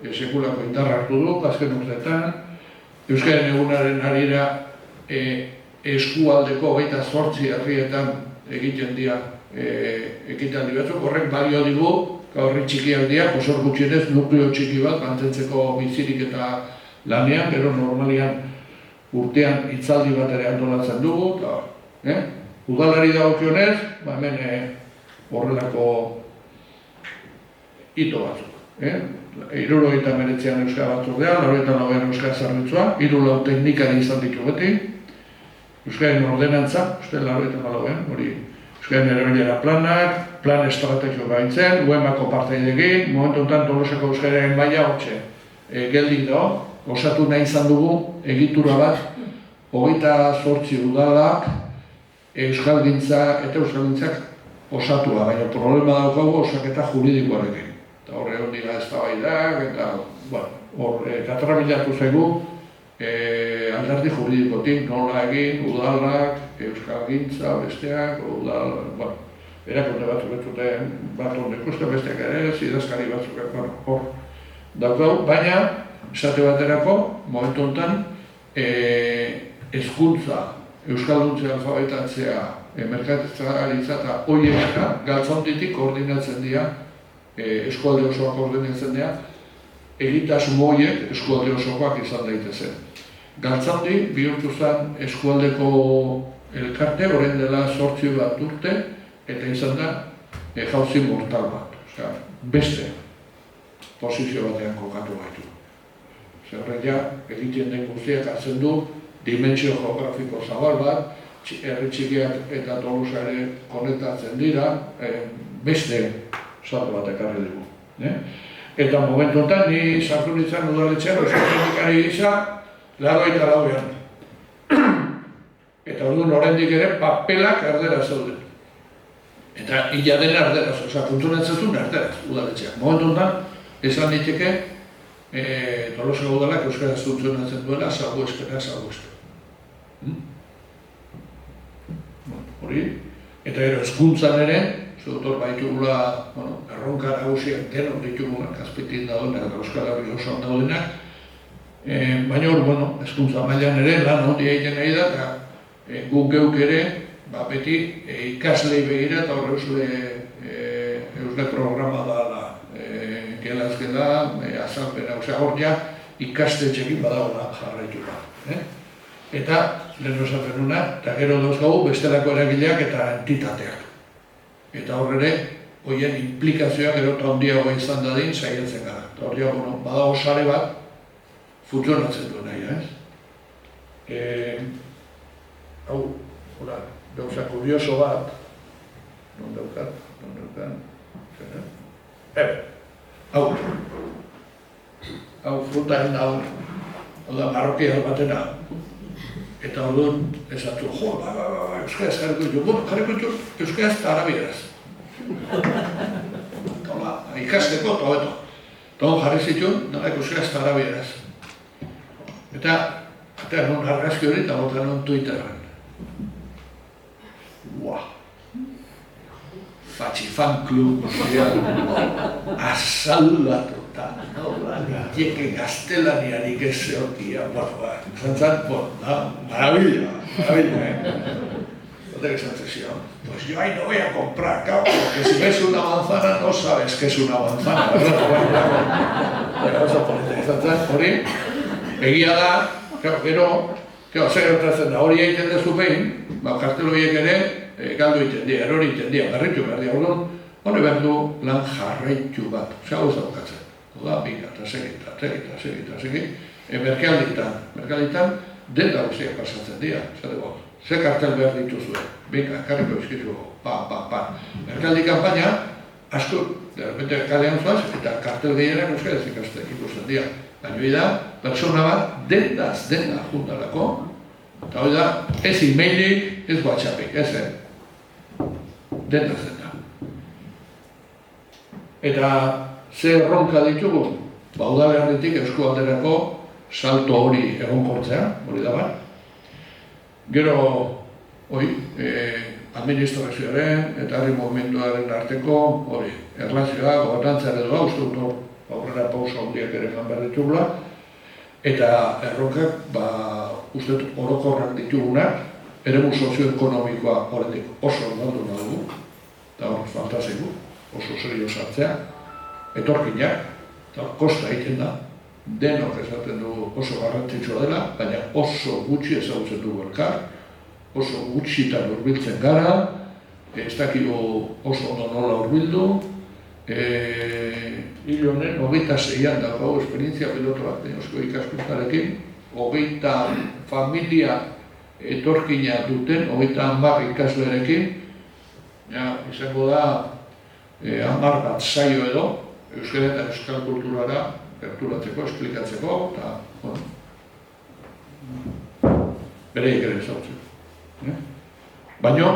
sekulako indarra hartu du, azken urteetan, euskaren egunaren arira eskualdeko 28 herrietan egiten dira ekitaldi batzuk, horrek balio digu, horri txikiak dira, osor gutxienez nukleo txiki bat mantentzeko bizirik eta lanean, gero normalian urtean hitzaldi bat ere antolatzen dugu, udalari dagokionez, hemen horrelako hito batzuk. 79an euskara batzordean, 94an euskara zerbitzua, 3 teknikari izan ditu beti, euskaren ordenantza, 94an, hori euskaren erabilera planak, plan estrategiko gaintzen, UEMako partaidekin, momentu honetan Tolosako euskararen maila hortxe geldik dago, osatu nahi izan dugu egitura bat, 28 udalak, euskalgintza eta euskalgintzak osatua, baina problema daukagu osaketa juridikoarekin. Eta horre hon dira eztabaidak, eta hor katramilatu zaigu alderdi juridikotik nola egin, udalak, euskalgintza, besteak, erakonde batzuk betzuten bat hondeko, besteak ere, zidazkari batzuk hor daukagu, baina esate baterako, momentu honetan, hezkuntza, euskalduntzea alfabetatzea, merkataritza eta horiek galtzonditik koordinatzen dira eskualde osoak ordenatzen dira, egitasmo horiek eskualde osokoak izan daitezen. Galtzaundi bihurtu zen eskualdeko elkarte, orain dela 8 bat urte, eta izan da jauzi mortal bat. Osea, beste posizio batean kokatu gaitu. Zerreia, egiten den guztiak hartzen du, dimensio geografiko zabal bat, herri txikiak eta Tolosa ere konektatzen dira, beste salto bat ekarri dugu. Eta momentu honetan, ni sartu nintzen udaletxean, euskal gisa, 84an. Eta orduan oraindik ere papelak erderaz zauden. Eta illa dena erderaz, osea, funtzionatzen erderaz udaletxean. Momentu honetan, esan diteke, Tolosa udalak euskaraz funtzionatzen duela, salbuespena. Hori, eta gero hezkuntzan ere, zutor baitugula, erronka nagusiak denok ditugunak azpitin daudenak eta Euskal Herri osoan daudenak, baina hor, hezkuntza mailan ere lan handia egiten nahi da, eta guk geuk ere, beti ikaslei begira eta hor eusle programa da, gelazkela, azalpena, hor ja ikastetxekin badagoela jarraitu da. Eta, lehen esaten nuna, eta gero dauzkagu bestelako eragileak eta entitateak. Eta hor ere, horien implikazioa gero eta handiagoa izan dadin saiatzen gara. Eta hor ja, badago sare bat, funtzionatzen duen nahi, hau, gauza kurioso bat, non daukat, hau frutaren hau da marrokia batena, eta orduan esatu, euskaraz jarriko ditu, jarriko ditu euskaraz eta arabieraz. Ikasteko eta hobeto. Eta hon jarri zituen, euskaraz eta arabieraz. Eta non argazki hori eta bota non Twitterren. Fatxifan klub, azaldatuta, dieke gaztelaniarik ez zeotia, zantzat, maravilla, Otra exageración. Pues yo ahí no voy a comprar, claro, porque si ves una manzana no sabes que es una manzana, ¿verdad? Hori, egia da, gero, zer gertatzen da, hori egiten dezu behin, kartel horiek ere, galdu egiten dira, erori egiten dira, garritu behar dira, hori behar du lan jarraitu bat, hau ez daukatzen. Oda, bina, eta segi, merkalitan, denda guztiak pasatzen dira, zateko. Ze kartel behar dituzue, bika, karriko izkizu, Merkaldi kampaina, asko, de repente kalean zuaz, eta kartel gehienak euskaraz ikusten dira. Baina da, persona bat, dendaz, denda juntalako, eta hori da, ez e-mailik, ez WhatsAppik, ez dendaz denda. Eta, ze erronka ditugu, udalerritik eskualderako salto hori egonkortzea, hori da bat. Gero, administrazioaren eta herri movimenduaren arteko, erlazioa, gobernantzaren edo uste dut, aurrera pauso handiak ere eman behar ditugula, eta erronkak, uste dut orokorrak ditugunak, eremu sozioekonomikoa horretik oso aldatu dugu, eta hor fantasiku, oso serio sartzea, etorkinak, eta kosta egiten da, denok esaten dugu oso garrantzitsua dela, baina oso gutxi ezagutzen dugu elkar, oso gutxitan hurbiltzen gara, ez dakigu oso ondo nola hurbildu, hil honen 26an daukagu esperientzia piloto bat Eusko Ikaskuntzarekin, 20 familia etorkina duten, 30 ikaslerekin, izango da 10 bat saio edo, euskara eta euskal kulturara gerturatzeko, esplikatzeko, eta, bereik ere ezautzeko. Baina,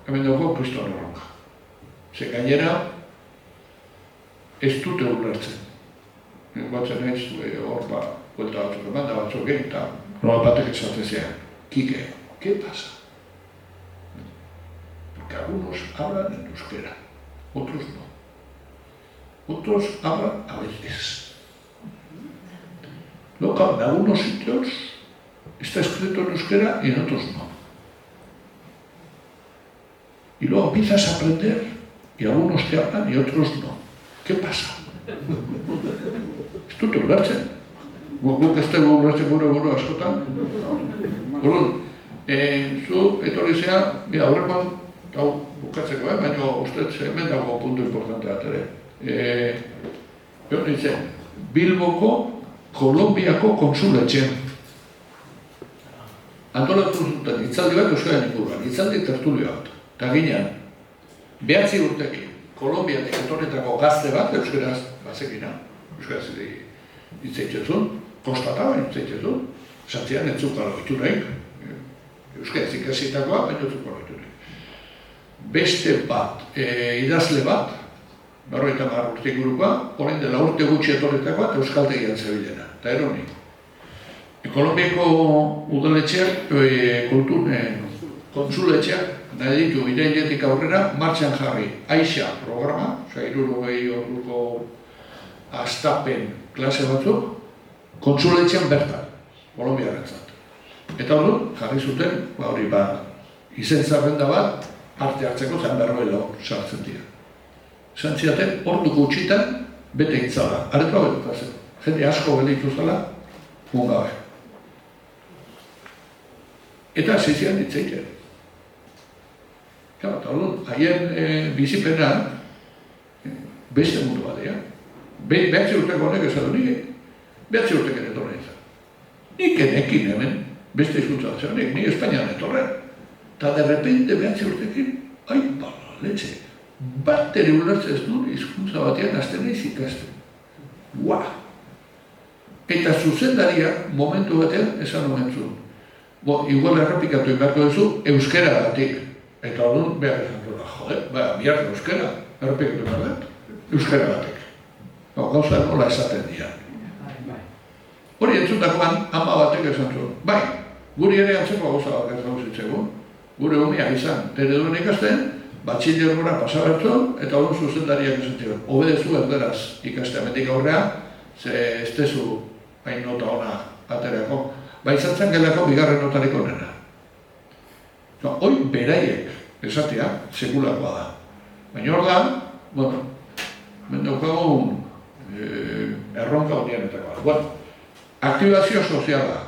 hemen dago kriston erronka. Ze gainera, ez dute ulertzen. Batzen ez, hor buelta batzuk eman da batzuk egin, eta nola batek esatezean, Kike, ¿qué pasa? Porque algunos hablan en euskera, otros no. Otros hablan a veces. Luego, en algunos sitios está escrito en euskera y en otros no. Y luego empiezas a aprender y algunos te hablan y otros no. ¿Qué pasa? Ez dut ulertzen. Guk ez dugu ulertzen gure buru askotan. Orduan, zu etorri zea, aurrekoan, hau bukatzeko, baina ustez hemen dago puntu importante bat ere. Nintzen, Bilboko Kolonbiako konsuletxean. Antolatu zuten hitzaldi bat euskaren inguruan, hitzaldi tertulio bat. Eta ginean, 9 urtekin, Kolonbiatik etorretako gazte bat, euskaraz bazekina, euskaraz hitz egiten konstataba hitz egiten satzian entzukalo ituraik, euskaraz ikasitakoa, baina entzukalo ituraik. Beste bat, idazle bat, 50 urte ingurukoa, orain dela urte gutxi etorretakoa eta euskaltegian zebilena, eta eroni. Kolonbiako udaletxeak, konsuletxeak, nahi ditu irailetik aurrera, martxan jarri Aixa programa, 60 orduko astapen klase batzuk, konsuletxean bertan, Kolonbiarentzat. Eta hori, jarri zuten, izen zerrenda bat, arte hartzeko zen 40 sartzen dira. Esan zidaten, ordu gutxitan, bete intzala. Aretu hau edo, jende asko gelditu zela, gabe. Eta zizian ditzeiten. Eta haien bizipena beste mundu badea. 9 urteko honek esatu nik, 9 urteken etorren izan. Nik enekin hemen, beste izkuntza zehonek, nik Espainian etorren. Eta derrepente 9 urtekin, bala, letxe. Bat ere ulertzen ez dut hizkuntza batean hasten naiz ikasten. Eta zuzendariak momentu batean esan omen zuen. Igual errepikatu inbarko duzu euskeragatik. Eta orduan behar esan dut, bihar euskera, errepikatu behar dut, euskeragatik. Gauza nola esaten dira. Hori entzutakoan ama batek esan zuen. Guri ere antzeko gauza bat ez gauzitzegu. Gure umeak izan, tereduen ikasten, batxillergora pasabertu, eta hori zuzendariak esan ziren. Obedezu erderaz ikastea metik aurrea, ze ez tezu hain nota ona aterako. Izan zen gelako bigarren notarik onena. Hoi beraiek esatea, sekulakoa da. Baina hor da, mendaukagun erronka hondianetakoa. Aktibazio soziala.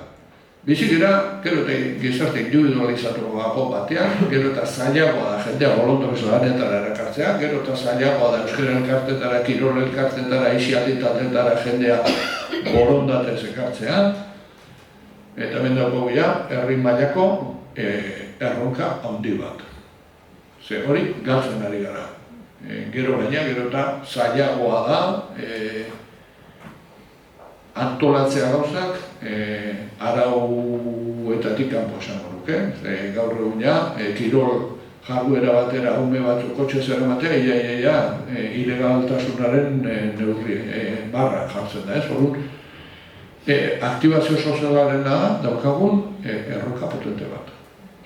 Bizik gira, gero eta gizarte individualizatuago batean, gero eta zailagoa da jendea bolondorez lanetara erakartzea, gero eta zailagoa da euskera elkartetara, kirol elkartetara, isialitatetara jendea borondatez ekartzea. Eta mendauko gira, herri mailako erronka handi bat. Ze hori, galtzen ari gara. Gero baina, gero eta zailagoa da, antolatzea gauzak, arauetatik kanpo esango nuke. Gaur eguna, kirol jarduera batera ume batzuk kotxe zer ematea, ilegaltasunaren neurri barra jartzen da, ez? Orduan, aktibazio sozialarena daukagun erronka potente bat.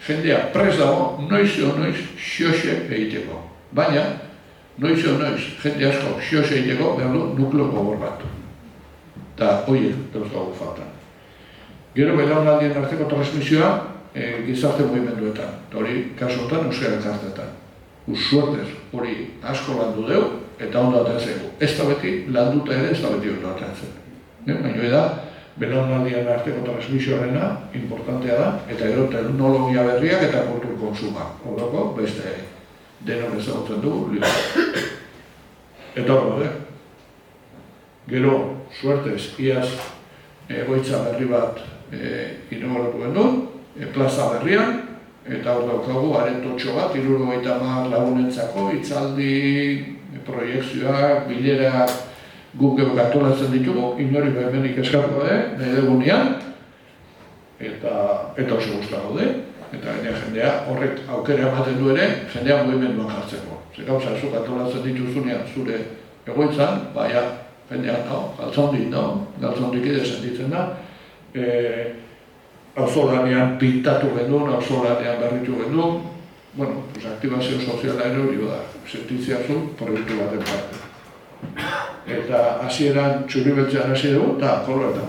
Jendea prest dago, noiz xoxe egiteko. Baina, noiz jende asko xoxe egiteko behar du nukleo gogor bat. Eta horiek dauzkagu faltan. Gero belaunaldien arteko transmisioa gizarte mugimenduetan. Eta hori, kasu honetan, euskara elkarteetan. Suertez hori asko landu deu eta ondo ateatzeko. Ez da beti, landuta ere ez da beti ondo ateatzen. Baina da, belaunaldien arteko transmisioarena importantea da, eta gero teknologia berriak eta kultur konsuma. Horreko, beste denok ezagutzen dugu, eta hori, gero, suertez, iaz egoitza berri bat inauguratu genuen, plaza berrian, eta hor daukagu arentotxo bat, 70 lagunentzako, hitzaldi, proiekzioak, bilerak guk antolatzen ditugu, inori behemenik eskarko nahi dugunean, eta oso guztago eta jendea horrek aukera ematen du ere, jendea mugimenduan jartzeko. Zer gauza, zuk antolatzen dituzunean zure egoitzan, jendean, galtzondik ere sentitzen da. Auzolanean pintatu genuen, auzolanean berritu genuen. Aktibazio soziala ere hori da, sentitzea zu proiektu baten parte. Eta hasieran txuri beltzean hasi dugu, eta koloetan.